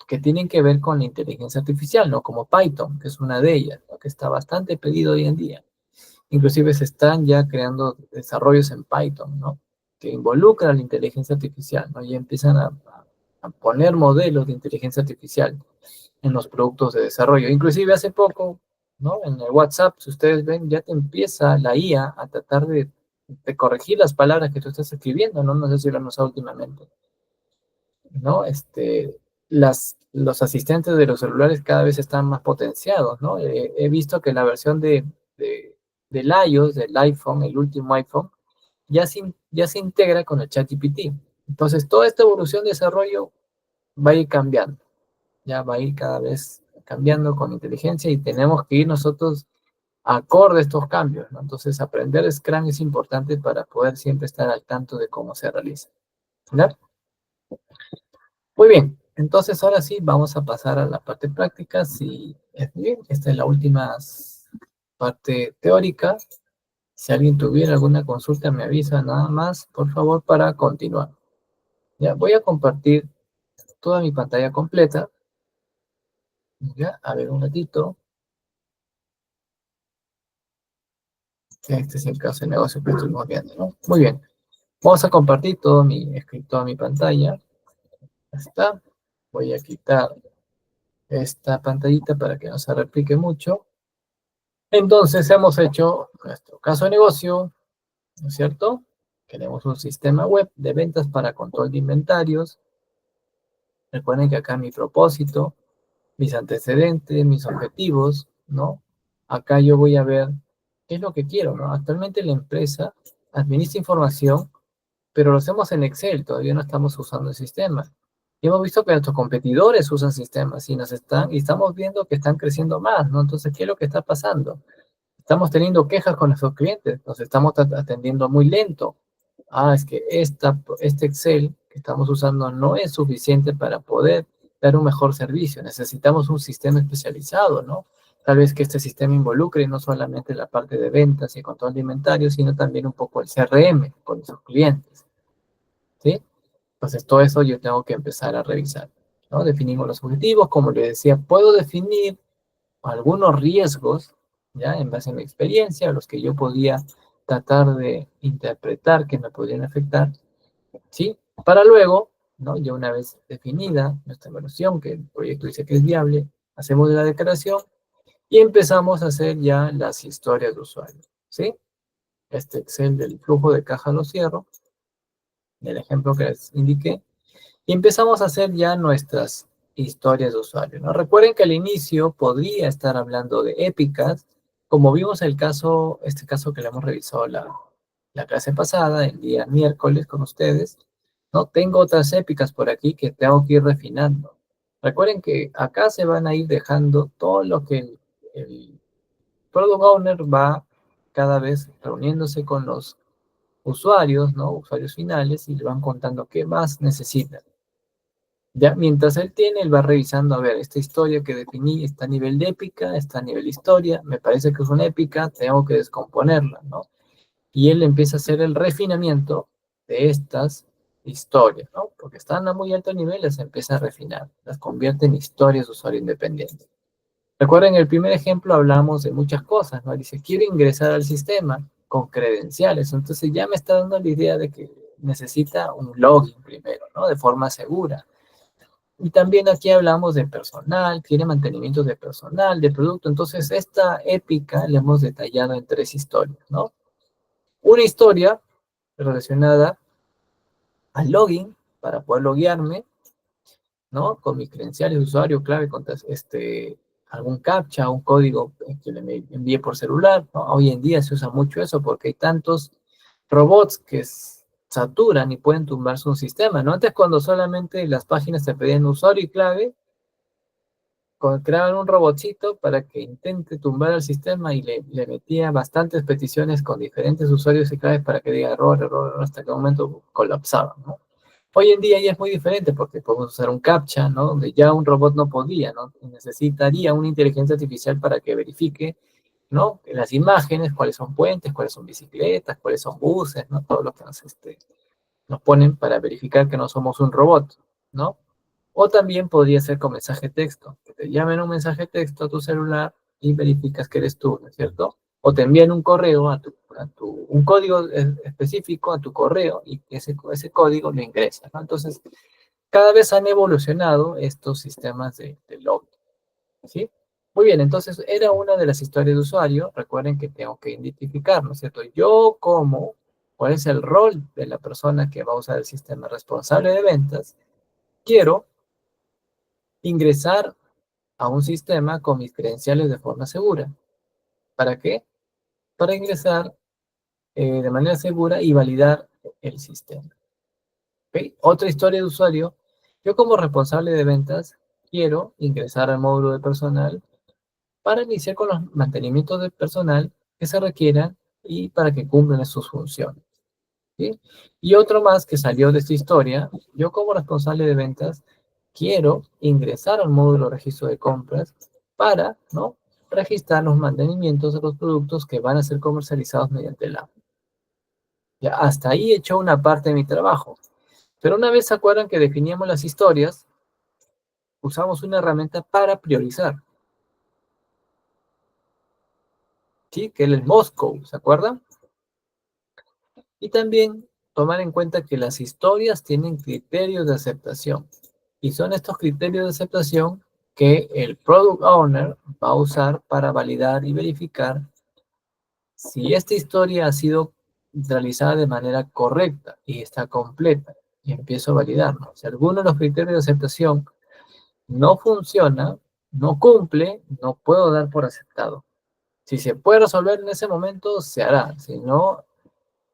que tienen que ver con la inteligencia artificial, ¿no? Como Python, que es una de ellas, ¿no? Que está bastante pedido hoy en día. Inclusive se están ya creando desarrollos en Python, ¿no? Que involucran la inteligencia artificial, ¿no? Y empiezan a poner modelos de inteligencia artificial en los productos de desarrollo. Inclusive hace poco, ¿no? En el WhatsApp, si ustedes ven, ya te empieza la IA a tratar de corregir las palabras que tú estás escribiendo, ¿no? No sé si lo han usado últimamente, ¿no? Los asistentes de los celulares cada vez están más potenciados, ¿no? He visto que la versión del iOS, del iPhone, el último iPhone, ya se integra con el ChatGPT. Entonces, toda esta evolución de desarrollo va a ir cambiando, ya va a ir cada vez cambiando con inteligencia y tenemos que ir nosotros acorde a estos cambios, ¿no? Entonces, aprender Scrum es importante para poder siempre estar al tanto de cómo se realiza, ¿ya? Muy bien, entonces ahora sí vamos a pasar a la parte práctica. Si es bien, esta es la última parte teórica. Si alguien tuviera alguna consulta, me avisa nada más, por favor, para continuar. Ya, voy a compartir toda mi pantalla completa. Ya, a ver un ratito. Este es el caso de negocio que estuvimos viendo, ¿no? Muy bien. Vamos a compartir toda mi pantalla. Ya está. Voy a quitar esta pantallita para que no se replique mucho. Entonces hemos hecho nuestro caso de negocio, ¿no es cierto? Queremos un sistema web de ventas para control de inventarios. Recuerden que acá mi propósito, mis antecedentes, mis objetivos, ¿no? Acá yo voy a ver qué es lo que quiero, ¿no? Actualmente la empresa administra información, pero lo hacemos en Excel, todavía no estamos usando el sistema. Y hemos visto que nuestros competidores usan sistemas y estamos viendo que están creciendo más, ¿no? Entonces, ¿qué es lo que está pasando? Estamos teniendo quejas con nuestros clientes, nos estamos atendiendo muy lento. Es que este Excel que estamos usando no es suficiente para poder dar un mejor servicio. Necesitamos un sistema especializado, ¿no? Tal vez que este sistema involucre no solamente la parte de ventas y control de inventario, sino también un poco el CRM con nuestros clientes, ¿sí? Entonces, todo eso yo tengo que empezar a revisar, ¿no? Definimos los objetivos, como les decía, puedo definir algunos riesgos, ya en base a mi experiencia, los que yo podía tratar de interpretar que me podrían afectar, ¿sí? Para luego, ¿no? Ya una vez definida nuestra evaluación, que el proyecto dice que es viable, hacemos la declaración y empezamos a hacer ya las historias de usuario, ¿sí? este Excel del flujo de caja lo cierro, del ejemplo que les indiqué, y empezamos a hacer ya nuestras historias de usuario, ¿no? Recuerden que al inicio podría estar hablando de épicas, como vimos el caso, este caso que le hemos revisado la clase pasada, el día miércoles con ustedes, ¿no? Tengo otras épicas por aquí que tengo que ir refinando. Recuerden que acá se van a ir dejando todo lo que el Product Owner va cada vez reuniéndose con los usuarios, ¿no? Usuarios finales y le van contando qué más necesitan. Ya, mientras él tiene, él va revisando, a ver, esta historia que definí está a nivel de épica, está a nivel historia, me parece que es una épica, tengo que descomponerla, ¿no? Y él empieza a hacer el refinamiento de estas historias, ¿no? Porque están a muy alto nivel, las empieza a refinar, las convierte en historias de usuario independiente. Recuerden, en el primer ejemplo hablamos de muchas cosas, ¿no? Dice, quiero ingresar al sistema con credenciales, entonces ya me está dando la idea de que necesita un login primero, ¿no? De forma segura. Y también aquí hablamos de personal, tiene mantenimiento de personal, de producto. Entonces, esta épica la hemos detallado en 3 historias, ¿no? Una historia relacionada al login, para poder loguearme, ¿no? Con mis credenciales de usuario, clave, con algún captcha, un código que le envíe por celular, ¿no? Hoy en día se usa mucho eso porque hay tantos robots que saturan y pueden tumbarse un sistema, ¿no? Antes, cuando solamente las páginas te pedían usuario y clave, creaban un robotcito para que intente tumbar el sistema y le metía bastantes peticiones con diferentes usuarios y claves para que diga error, error, error, hasta que un momento colapsaba, ¿no? Hoy en día ya es muy diferente porque podemos usar un CAPTCHA, ¿no? Donde ya un robot no podía, ¿no? Necesitaría una inteligencia artificial para que verifique, ¿no? Las imágenes, cuáles son puentes, cuáles son bicicletas, cuáles son buses, ¿no? Todo lo que nos ponen para verificar que no somos un robot, ¿no? O también podría ser con mensaje texto, que te llamen un mensaje texto a tu celular y verificas que eres tú, ¿no es cierto? O te envían un correo un código específico a tu correo y ese código lo ingresas, ¿no? Entonces, cada vez han evolucionado estos sistemas de login, ¿sí? Muy bien, entonces era una de las historias de usuario. Recuerden que tengo que identificar, ¿no es cierto? ¿Cuál es el rol de la persona que va a usar el sistema responsable de ventas? Quiero ingresar a un sistema con mis credenciales de forma segura. ¿Para qué? Para ingresar de manera segura y validar el sistema. ¿Okay? Otra historia de usuario. Yo como responsable de ventas quiero ingresar al módulo de personal para iniciar con los mantenimientos de personal que se requieran y para que cumplan sus funciones. ¿Sí? Y otro más que salió de esta historia, yo como responsable de ventas quiero ingresar al módulo de registro de compras para, ¿no? Registrar los mantenimientos de los productos que van a ser comercializados mediante la app. Ya, hasta ahí he hecho una parte de mi trabajo. Pero una vez se acuerdan que definíamos las historias, usamos una herramienta para priorizar, ¿sí? Que es el Moscow, ¿se acuerdan? Y también tomar en cuenta que las historias tienen criterios de aceptación. Y son estos criterios de aceptación que el Product Owner va a usar para validar y verificar si esta historia ha sido realizada de manera correcta y está completa. Y empiezo a validarlo. Si alguno de los criterios de aceptación no funciona, no cumple, no puedo dar por aceptado. Si se puede resolver en ese momento, se hará. Si no,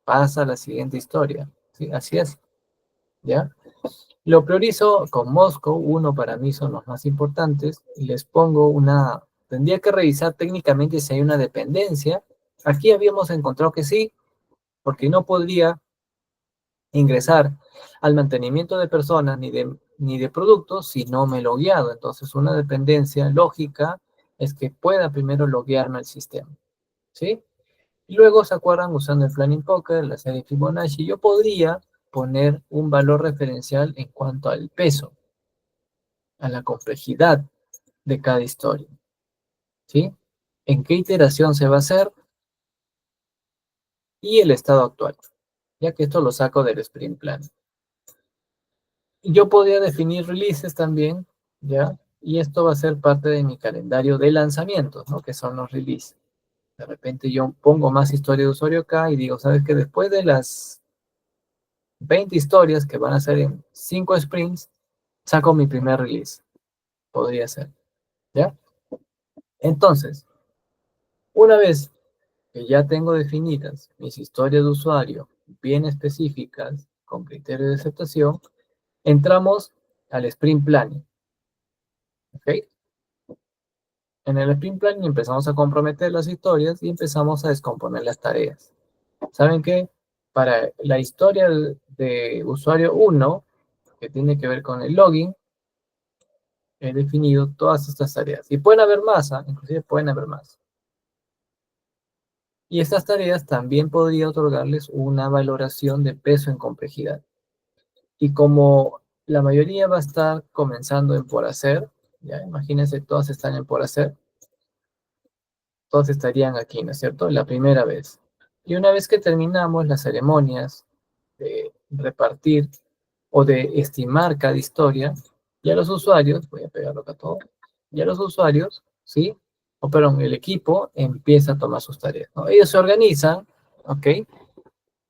pasa a la siguiente historia. ¿Sí? Así es. ¿Ya? Lo priorizo con Moscow, uno para mí son los más importantes, y les pongo tendría que revisar técnicamente si hay una dependencia. Aquí habíamos encontrado que sí, porque no podría ingresar al mantenimiento de personas ni de productos si no me he logueado. Entonces, una dependencia lógica es que pueda primero loguearme al sistema, ¿sí? Y luego se acuerdan usando el Planning Poker, la serie Fibonacci, yo podría poner un valor referencial en cuanto al peso, a la complejidad de cada historia, ¿sí? En qué iteración se va a hacer y el estado actual, ya que esto lo saco del Sprint Plan. Y yo podría definir releases también, ¿ya? Y esto va a ser parte de mi calendario de lanzamientos, ¿no? Que son los releases. De repente yo pongo más historia de usuario acá y digo, ¿sabes qué? Después de las 20 historias que van a ser en 5 sprints, saco mi primer release. Podría ser, ¿ya? Entonces, una vez que ya tengo definidas mis historias de usuario bien específicas, con criterios de aceptación, entramos al sprint planning, ¿ok? En el sprint planning empezamos a comprometer las historias y empezamos a descomponer las tareas. ¿Saben qué? Para la historia de usuario 1, que tiene que ver con el login, he definido todas estas tareas. Y pueden haber más, ¿ah? Inclusive pueden haber más. Y estas tareas también podría otorgarles una valoración de peso en complejidad. Y como la mayoría va a estar comenzando en por hacer, ya imagínense, todas están en por hacer, todos estarían aquí, ¿no es cierto? La primera vez. Y una vez que terminamos las ceremonias de repartir o de estimar cada historia, ya los usuarios, voy a pegarlo acá todo, ya los usuarios, ¿sí? O perdón, el equipo empieza a tomar sus tareas, ¿no? Ellos se organizan, ¿ok?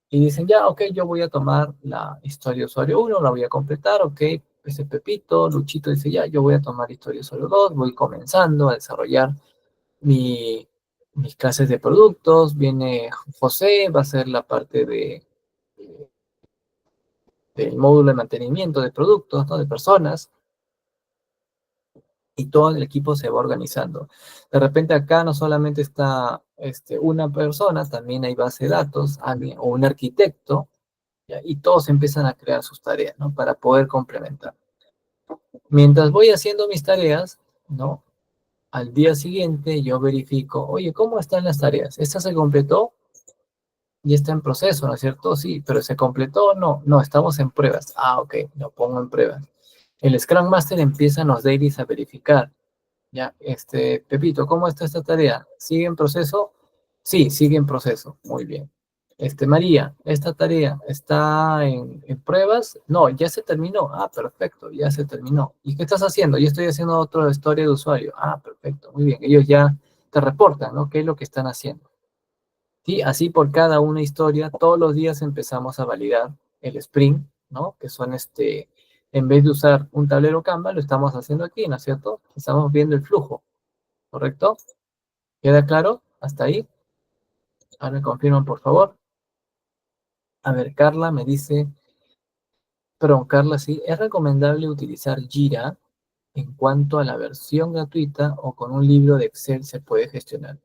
Y dicen, ya, ok, yo voy a tomar la historia de usuario 1, la voy a completar, ok, ese Pepito, Luchito dice, ya, yo voy a tomar historia de usuario 2, voy comenzando a desarrollar mi, mis clases de productos, viene José, va a ser la parte del módulo de mantenimiento de productos, ¿no? De personas, y todo el equipo se va organizando. De repente acá no solamente está una persona, también hay base de datos, alguien, o un arquitecto, ¿ya? Y todos empiezan a crear sus tareas, ¿no? Para poder complementar. Mientras voy haciendo mis tareas, ¿no? Al día siguiente yo verifico, oye, ¿cómo están las tareas? ¿Esta se completó? Y está en proceso, ¿no es cierto? Sí, pero ¿se completó o no? No, estamos en pruebas. Ah, ok, lo pongo en pruebas. El Scrum Master empieza en los dailies a verificar. Ya, Pepito, ¿cómo está esta tarea? ¿Sigue en proceso? Sí, sigue en proceso. Muy bien. María, ¿esta tarea está en pruebas? No, ya se terminó. Ah, perfecto, ya se terminó. ¿Y qué estás haciendo? Yo estoy haciendo otra historia de usuario. Ah, perfecto, muy bien. Ellos ya te reportan, ¿no? ¿Qué es lo que están haciendo? Sí, así por cada una historia, todos los días empezamos a validar el sprint, ¿no? Que son en vez de usar un tablero Canva, lo estamos haciendo aquí, ¿no es cierto? Estamos viendo el flujo, ¿correcto? ¿Queda claro? ¿Hasta ahí? Ahora me confirman, por favor. A ver, Carla me dice, perdón, Carla, sí, es recomendable utilizar Jira en cuanto a la versión gratuita o con un libro de Excel se puede gestionar.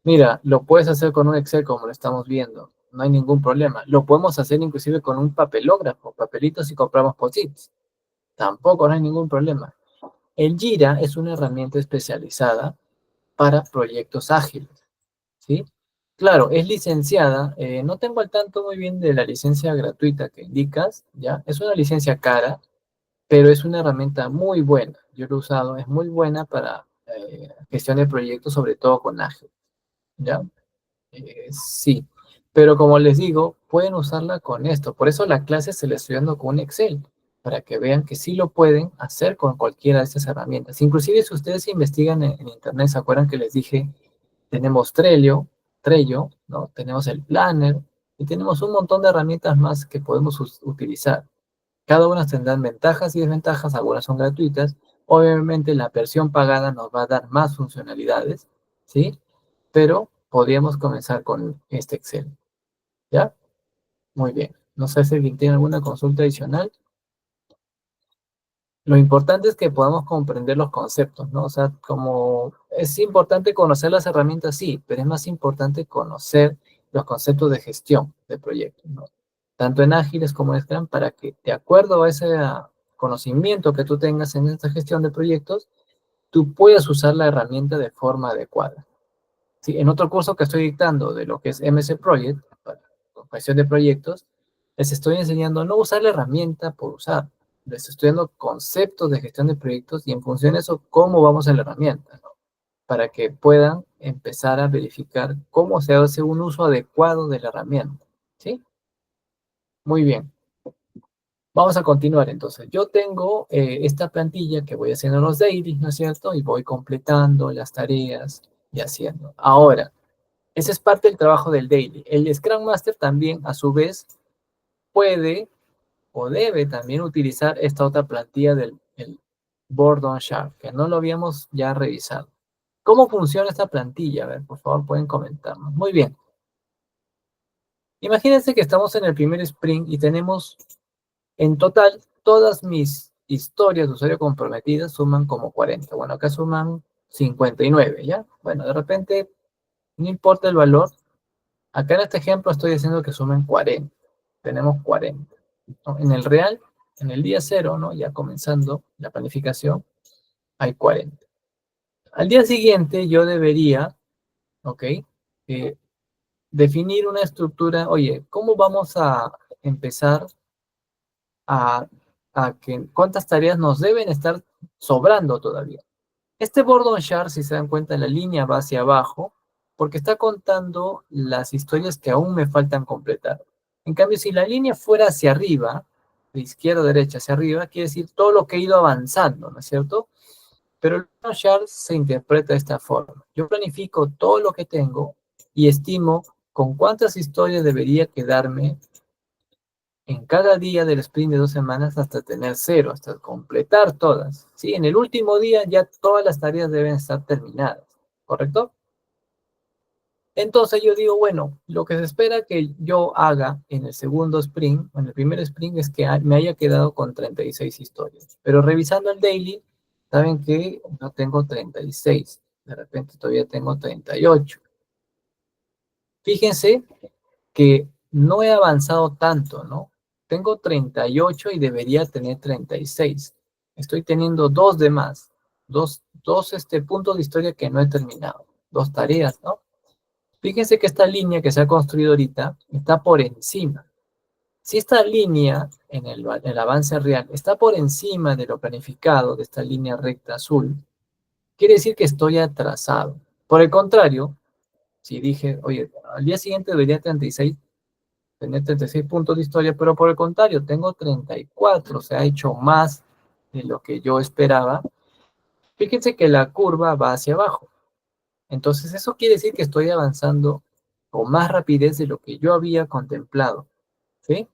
Mira, lo puedes hacer con un Excel como lo estamos viendo, no hay ningún problema. Lo podemos hacer inclusive con un papelógrafo, papelitos y compramos post-its. Tampoco no hay ningún problema. El Jira es una herramienta especializada para proyectos ágiles, ¿sí? Claro, es licenciada, no tengo al tanto muy bien de la licencia gratuita que indicas, ¿ya? Es una licencia cara, pero es una herramienta muy buena. Yo lo he usado, es muy buena para gestión de proyectos, sobre todo con Ágil, ¿ya? Sí, pero como les digo, pueden usarla con esto. Por eso la clase se la estoy dando con un Excel, para que vean que sí lo pueden hacer con cualquiera de estas herramientas. Inclusive si ustedes investigan en Internet, ¿se acuerdan que les dije? Tenemos Trello, ¿no? Tenemos el Planner y tenemos un montón de herramientas más que podemos utilizar. Cada una tendrán ventajas y desventajas, algunas son gratuitas. Obviamente la versión pagada nos va a dar más funcionalidades, ¿sí? Pero podríamos comenzar con este Excel, ¿ya? Muy bien. No sé si alguien tiene alguna consulta adicional. Lo importante es que podamos comprender los conceptos, ¿no? O sea, como es importante conocer las herramientas, sí, pero es más importante conocer los conceptos de gestión de proyectos, ¿no? Tanto en Ágiles como en Scrum, para que de acuerdo a ese conocimiento que tú tengas en esta gestión de proyectos, tú puedas usar la herramienta de forma adecuada. Sí, en otro curso que estoy dictando de lo que es MC Project, para gestión de proyectos, les estoy enseñando a no usar la herramienta por usar. Les estoy dando conceptos de gestión de proyectos y en función de eso, cómo vamos a la herramienta, ¿no? Para que puedan empezar a verificar cómo se hace un uso adecuado de la herramienta. ¿Sí? Muy bien. Vamos a continuar entonces. Yo tengo esta plantilla que voy haciendo los dailies, ¿no es cierto? Y voy completando las tareas y haciendo. Ahora, Ese es parte del trabajo del daily. El Scrum Master también, a su vez, puede o debe también utilizar esta otra plantilla del el Board Chart, que no lo habíamos ya revisado. ¿Cómo funciona esta plantilla? A ver, por favor, pueden comentarnos. Muy bien. Imagínense que estamos en el primer sprint y tenemos en total todas mis historias de usuario comprometidas suman como 40. Bueno, acá suman 59, ¿ya? Bueno, de repente, no importa el valor. Acá en este ejemplo estoy diciendo que sumen 40. Tenemos 40, ¿no? En el real, en el día cero, ¿no? Ya comenzando la planificación, hay 40. Al día siguiente yo debería, ¿ok? Eh, definir una estructura. Oye, ¿cómo vamos a empezar a, cuántas tareas nos deben estar sobrando todavía? Este Board Chart, si se dan cuenta, la línea va hacia abajo porque está contando las historias que aún me faltan completar. En cambio, si la línea fuera hacia arriba, de izquierda a derecha hacia arriba, quiere decir todo lo que he ido avanzando, ¿no es cierto? Pero el Board Chart se interpreta de esta forma. Yo planifico todo lo que tengo y estimo con cuántas historias debería quedarme en cada día del sprint de 2 semanas hasta tener cero, hasta completar todas. ¿Sí? En el último día ya todas las tareas deben estar terminadas, ¿correcto? Entonces yo digo, bueno, lo que se espera que yo haga en el segundo sprint, o en el primer sprint, es que me haya quedado con 36 historias. Pero revisando el daily, saben que no tengo 36, de repente todavía tengo 38. Fíjense que no he avanzado tanto, ¿no? Tengo 38 y debería tener 36. Estoy teniendo dos de más, dos puntos de historia que no he terminado, dos tareas, ¿no? Fíjense que esta línea que se ha construido ahorita está por encima. Si esta línea en el avance real está por encima de lo planificado, de esta línea recta azul, quiere decir que estoy atrasado. Por el contrario, si dije, oye, al día siguiente debería 36, tener 36 puntos de historia, pero por el contrario, tengo 34, se ha hecho más de lo que yo esperaba. Fíjense que la curva va hacia abajo. Entonces, eso quiere decir que estoy avanzando con más rapidez de lo que yo había contemplado, ¿sí?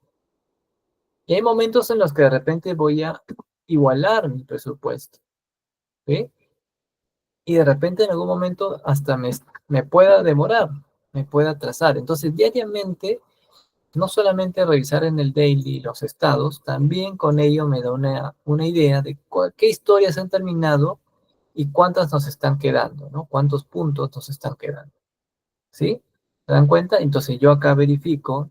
Y hay momentos en los que de repente voy a igualar mi presupuesto, ¿sí? Y de repente en algún momento hasta me pueda demorar, me pueda atrasar. Entonces, diariamente no solamente revisar en el daily los estados, también con ello me da una idea de qué historias han terminado y cuántas nos están quedando, ¿no? Cuántos puntos nos están quedando, ¿sí? ¿Se dan cuenta? Entonces yo acá verifico,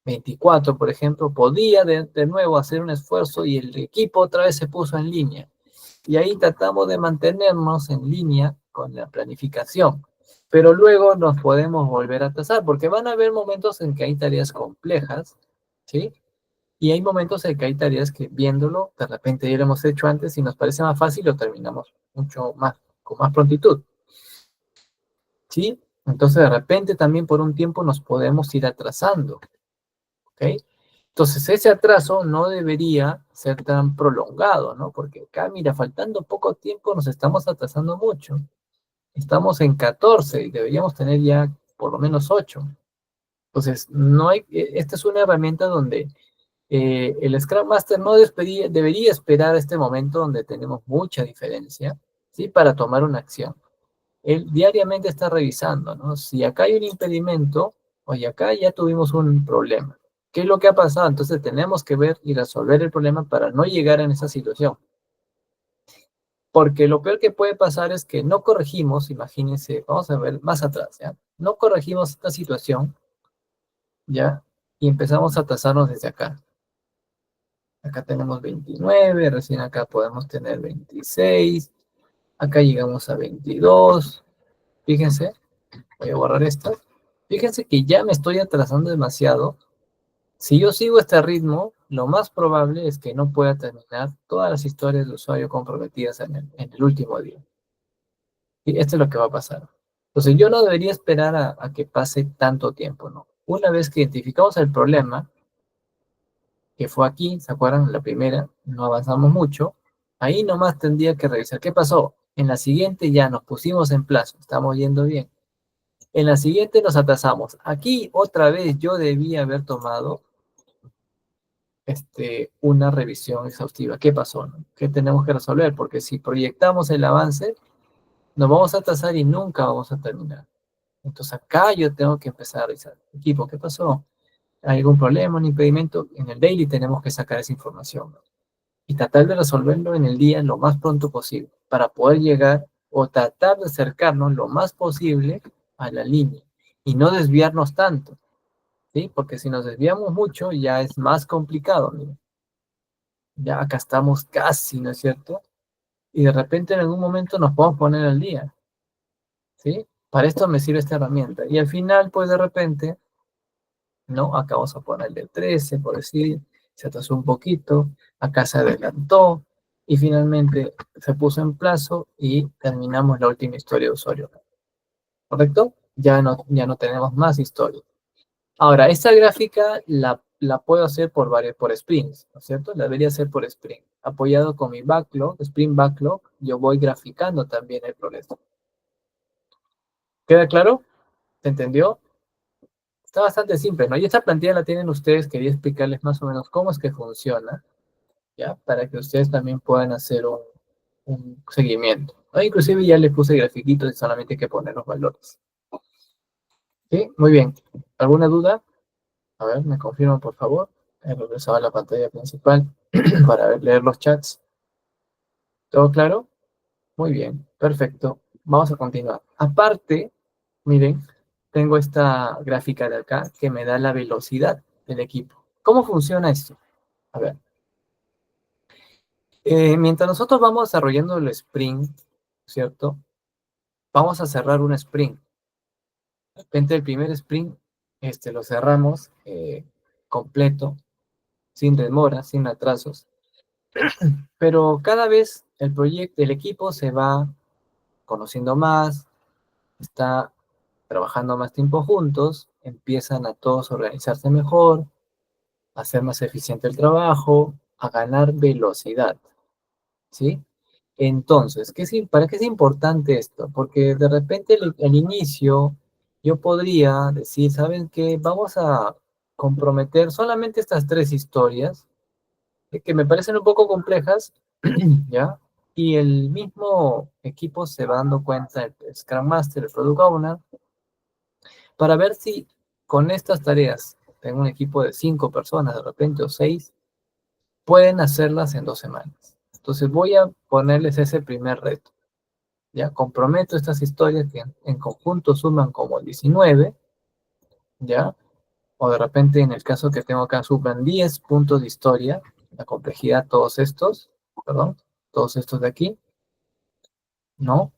24, por ejemplo, podía de nuevo hacer un esfuerzo y el equipo otra vez se puso en línea. Y ahí tratamos de mantenernos en línea con la planificación. Pero luego nos podemos volver a atrasar, porque van a haber momentos en que hay tareas complejas, ¿sí? Y hay momentos en que hay tareas que viéndolo, de repente ya lo hemos hecho antes y nos parece más fácil, lo terminamos mucho más, con más prontitud, ¿sí? Entonces de repente también por un tiempo nos podemos ir atrasando, ¿ok? Entonces ese atraso no debería ser tan prolongado, ¿no? Porque acá, mira, faltando poco tiempo nos estamos atrasando mucho. Estamos en 14 y deberíamos tener ya por lo menos 8. Entonces, no hay, esta es una herramienta donde el Scrum Master no debería esperar este momento donde tenemos mucha diferencia, ¿sí? Para tomar una acción. Él diariamente está revisando, ¿no? Si acá hay un impedimento, oye, acá ya tuvimos un problema. ¿Qué es lo que ha pasado? Entonces tenemos que ver y resolver el problema para no llegar en esa situación. Porque lo peor que puede pasar es que no corregimos, imagínense, vamos a ver más atrás, ¿ya? No corregimos esta situación, ¿ya? Y empezamos a tasarnos desde acá. Acá tenemos 29, recién acá podemos tener 26, acá llegamos a 22. Fíjense, voy a borrar esto. Fíjense que ya me estoy atrasando demasiado. Si yo sigo este ritmo, lo más probable es que no pueda terminar todas las historias de usuario comprometidas en el último día. Y esto es lo que va a pasar. Entonces yo no debería esperar a que pase tanto tiempo, ¿no? Una vez que identificamos el problema, que fue aquí, ¿se acuerdan? La primera, no avanzamos mucho, ahí nomás tendría que revisar qué pasó. En la siguiente ya nos pusimos en plazo, estamos yendo bien. En la siguiente nos atrasamos. Aquí otra vez yo debía haber tomado una revisión exhaustiva. ¿Qué pasó? ¿No? ¿Qué tenemos que resolver? Porque si proyectamos el avance, nos vamos a atrasar y nunca vamos a terminar. Entonces acá yo tengo que empezar a revisar. Equipo, ¿qué pasó? ¿Hay algún problema, un impedimento? En el daily tenemos que sacar esa información, ¿no? Y tratar de resolverlo en el día lo más pronto posible para poder llegar o tratar de acercarnos lo más posible a la línea y no desviarnos tanto, ¿sí? Porque si nos desviamos mucho ya es más complicado, ¿no? Ya acá estamos casi, ¿no es cierto? Y de repente en algún momento nos podemos poner al día, ¿sí? Para esto me sirve esta herramienta. Y al final, pues de repente, ¿no? Acá vamos a ponerle 13, por decir, se atrasó un poquito, acá se adelantó, y finalmente se puso en plazo y terminamos la última historia de usuario. ¿Correcto? Ya no tenemos más historia. Ahora, esta gráfica la puedo hacer por sprints, ¿no es cierto? La debería hacer por sprint. Apoyado con mi backlog, sprint backlog, yo voy graficando también el progreso. ¿Queda claro? ¿Se entendió? Está bastante simple, ¿no? Y esta plantilla la tienen ustedes, quería explicarles más o menos cómo es que funciona, ¿ya? Para que ustedes también puedan hacer un seguimiento, ¿no? Inclusive ya les puse grafiquitos y solamente hay que poner los valores. ¿Sí? Muy bien. ¿Alguna duda? A ver, me confirman, por favor. He regresado a la pantalla principal para leer los chats. ¿Todo claro? Muy bien, perfecto. Vamos a continuar. Aparte, miren, tengo esta gráfica de acá que me da la velocidad del equipo. ¿Cómo funciona esto? A ver, mientras nosotros vamos desarrollando el sprint, ¿cierto? Vamos a cerrar un sprint. De repente el primer sprint lo cerramos completo, sin demora, sin atrasos. Pero cada vez el proyecto, el equipo se va conociendo más, está trabajando más tiempo juntos, empiezan a todos a organizarse mejor, a hacer más eficiente el trabajo, a ganar velocidad, ¿sí? Entonces, ¿para qué es importante esto? Porque de repente al inicio yo podría decir, ¿saben qué? Vamos a comprometer solamente estas tres historias, que me parecen un poco complejas, ¿ya? Y el mismo equipo se va dando cuenta, el Scrum Master, el Product Owner, para ver si con estas tareas, tengo un equipo de 5 personas de repente o 6, pueden hacerlas en 2 semanas. Entonces voy a ponerles ese primer reto. Ya comprometo estas historias que en conjunto suman como 19, ya, o de repente en el caso que tengo acá suman 10 puntos de historia, la complejidad, todos estos de aquí, ¿no?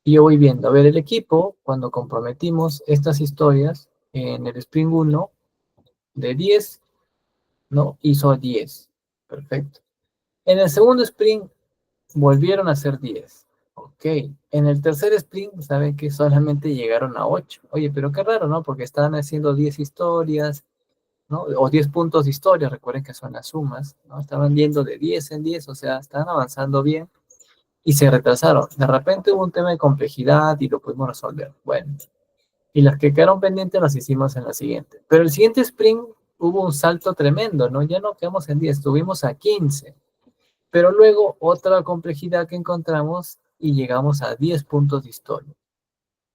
Y yo voy viendo, a ver, el equipo, cuando comprometimos estas historias en el Spring 1 de 10, ¿no? Hizo 10. Perfecto. En el segundo sprint volvieron a ser 10. Ok. En el tercer sprint, saben que solamente llegaron a 8. Oye, pero qué raro, ¿no? Porque estaban haciendo 10 historias, ¿no? O 10 puntos de historia, recuerden que son las sumas, ¿no? Estaban yendo de 10 en 10, o sea, estaban avanzando bien y se retrasaron. De repente hubo un tema de complejidad y lo pudimos resolver. Bueno, y las que quedaron pendientes las hicimos en la siguiente. Pero el siguiente sprint hubo un salto tremendo, ¿no? Ya no quedamos en 10, estuvimos a 15. Pero luego otra complejidad que encontramos y llegamos a 10 puntos de historia.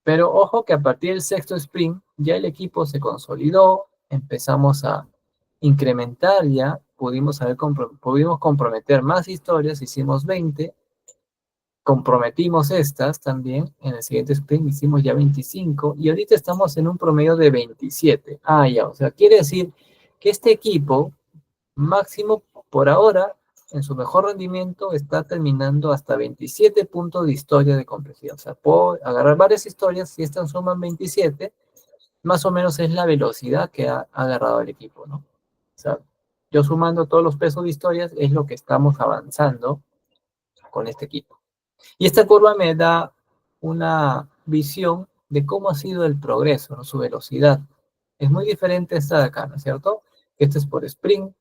Pero ojo que a partir del sexto sprint ya el equipo se consolidó, empezamos a incrementar ya, pudimos comprometer más historias, hicimos 20, comprometimos estas también, en el siguiente sprint hicimos ya 25 y ahorita estamos en un promedio de 27. Ah, ya, o sea, quiere decir que este equipo máximo por ahora, en su mejor rendimiento, está terminando hasta 27 puntos de historia de complejidad. O sea, puedo agarrar varias historias, si estas suman 27, más o menos es la velocidad que ha agarrado el equipo, ¿no? O sea, yo sumando todos los pesos de historias es lo que estamos avanzando con este equipo. Y esta curva me da una visión de cómo ha sido el progreso, ¿no? Su velocidad. Es muy diferente esta de acá, ¿no es cierto? Este es por sprint,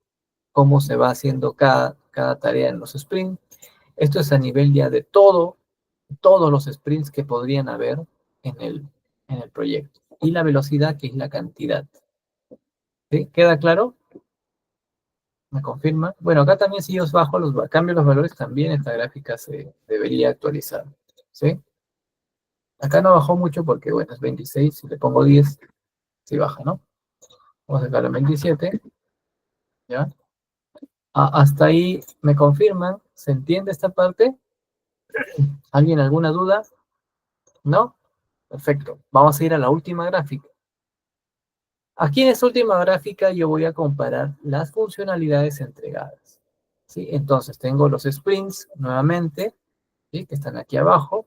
cómo se va haciendo cada tarea en los sprints. Esto es a nivel ya de todos los sprints que podrían haber en en el proyecto. Y la velocidad, que es la cantidad. ¿Sí? ¿Queda claro? ¿Me confirma? Bueno, acá también si yo bajo cambio los valores, también esta gráfica se debería actualizar. ¿Sí? Acá no bajó mucho porque, bueno, es 26. Si le pongo 10, sí baja, ¿no? Vamos a sacarlo en 27. ¿Ya? Hasta ahí me confirman. ¿Se entiende esta parte? ¿Alguien alguna duda? ¿No? Perfecto. Vamos a ir a la última gráfica. Aquí en esta última gráfica yo voy a comparar las funcionalidades entregadas. ¿Sí? Entonces tengo los sprints nuevamente, ¿sí? Que están aquí abajo.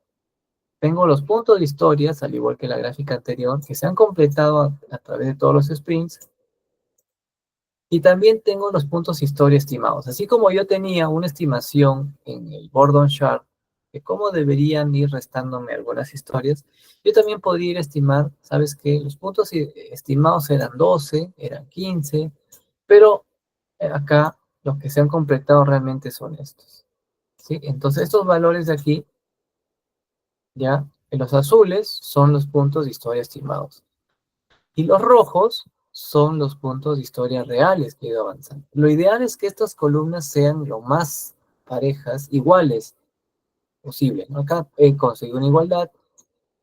Tengo los puntos de historias, al igual que la gráfica anterior, que se han completado a través de todos los sprints. Y también tengo los puntos historia estimados. Así como yo tenía una estimación en el Gordon chart de cómo deberían ir restándome algunas historias, yo también podría ir a estimar, ¿sabes qué? Los puntos estimados eran 12, eran 15, pero acá los que se han completado realmente son estos. ¿Sí? Entonces estos valores de aquí, ya, en los azules son los puntos de historia estimados. Y los rojos son los puntos de historia reales que he ido avanzando. Lo ideal es que estas columnas sean lo más parejas, iguales posible, ¿no? Acá he conseguido una igualdad,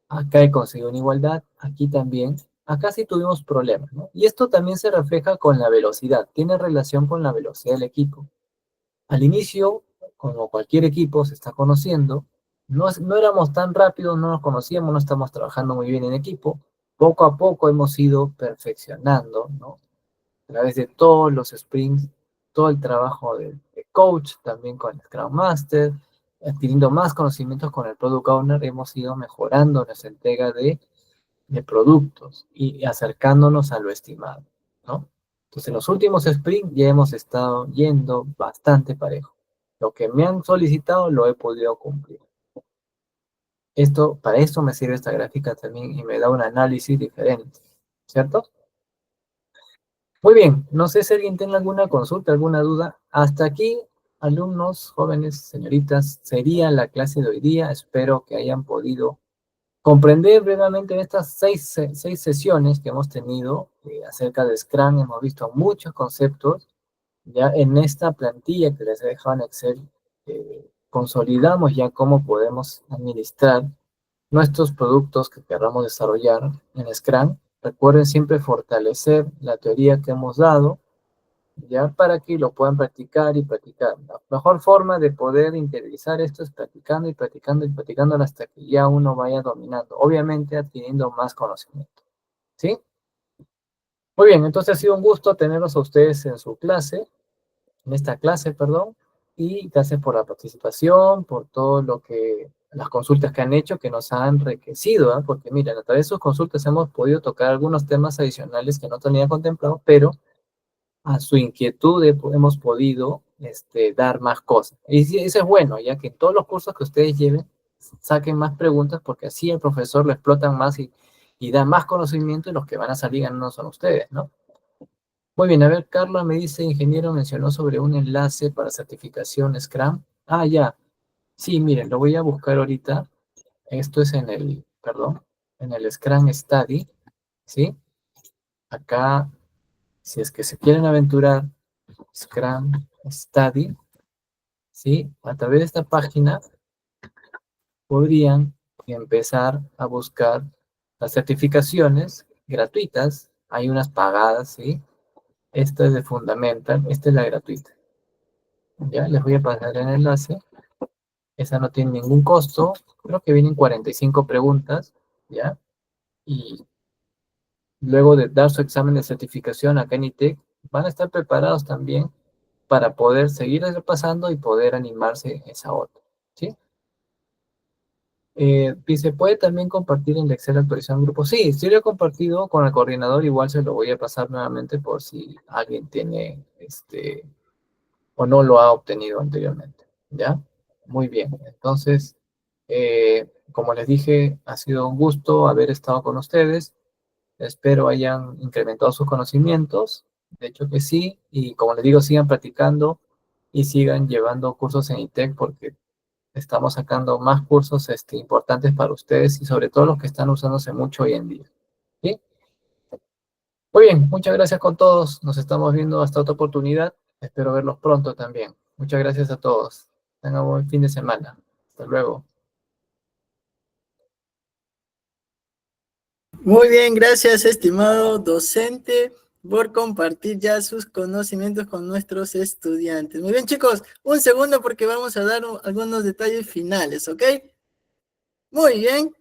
acá he conseguido una igualdad, aquí también. Acá sí tuvimos problemas, ¿no? Y esto también se refleja con la velocidad, tiene relación con la velocidad del equipo. Al inicio, como cualquier equipo se está conociendo, no éramos tan rápidos, no nos conocíamos, no estamos trabajando muy bien en equipo. Poco a poco hemos ido perfeccionando, ¿no? A través de todos los sprints, todo el trabajo de coach, también con el Scrum Master, adquiriendo más conocimientos con el Product Owner, hemos ido mejorando nuestra entrega de productos y acercándonos a lo estimado, ¿no? Entonces, en los últimos sprints ya hemos estado yendo bastante parejo. Lo que me han solicitado lo he podido cumplir. Para esto me sirve esta gráfica también y me da un análisis diferente, ¿cierto? Muy bien, no sé si alguien tiene alguna consulta, alguna duda. Hasta aquí, alumnos, jóvenes, señoritas, sería la clase de hoy día. Espero que hayan podido comprender brevemente estas seis sesiones que hemos tenido acerca de Scrum. Hemos visto muchos conceptos. Ya en esta plantilla que les he dejado en Excel, consolidamos ya cómo podemos administrar nuestros productos que queramos desarrollar en Scrum. Recuerden siempre fortalecer la teoría que hemos dado, ya para que lo puedan practicar y practicar. La mejor forma de poder interiorizar esto es practicando y practicando y practicando hasta que ya uno vaya dominando, obviamente adquiriendo más conocimiento. ¿Sí? Muy bien, entonces ha sido un gusto tenerlos a ustedes en su clase, en esta clase, perdón, y gracias por la participación, por todo las consultas que han hecho, que nos han enriquecido, ¿eh? Porque miren, a través de sus consultas hemos podido tocar algunos temas adicionales que no tenía contemplado, pero a su inquietud hemos podido dar más cosas. Y eso es bueno, ya que en todos los cursos que ustedes lleven, saquen más preguntas, porque así el profesor lo explotan más y da más conocimiento y los que van a salir ganando son ustedes, ¿no? Muy bien, a ver, Carlos me dice, ingeniero, mencionó sobre un enlace para certificación Scrum. Ah, ya. Sí, miren, lo voy a buscar ahorita. Esto es perdón, en el Scrum Study, ¿sí? Acá, si es que se quieren aventurar, Scrum Study, ¿sí? A través de esta página podrían empezar a buscar las certificaciones gratuitas. Hay unas pagadas, ¿sí? Esta es de Fundamental, esta es la gratuita. Ya, les voy a pasar el enlace. Esa no tiene ningún costo. Creo que vienen 45 preguntas, ¿ya? Y luego de dar su examen de certificación acá en ITEC, van a estar preparados también para poder seguir repasando y poder animarse en esa otra, ¿sí? Y se puede también compartir en el Excel actualizado en grupo. Sí, sí lo he compartido con el coordinador, igual se lo voy a pasar nuevamente por si alguien tiene o no lo ha obtenido anteriormente, ¿ya? Muy bien, entonces, como les dije, ha sido un gusto haber estado con ustedes. Espero hayan incrementado sus conocimientos. De hecho que sí, y como les digo, sigan practicando y sigan llevando cursos en ITEC porque estamos sacando más cursos importantes para ustedes y sobre todo los que están usándose mucho hoy en día. ¿Sí? Muy bien, muchas gracias con todos. Nos estamos viendo hasta otra oportunidad. Espero verlos pronto también. Muchas gracias a todos. Tengan un buen fin de semana. Hasta luego. Muy bien, gracias, estimado docente, por compartir ya sus conocimientos con nuestros estudiantes. Muy bien, chicos, un segundo porque vamos a dar algunos detalles finales, ¿ok? Muy bien.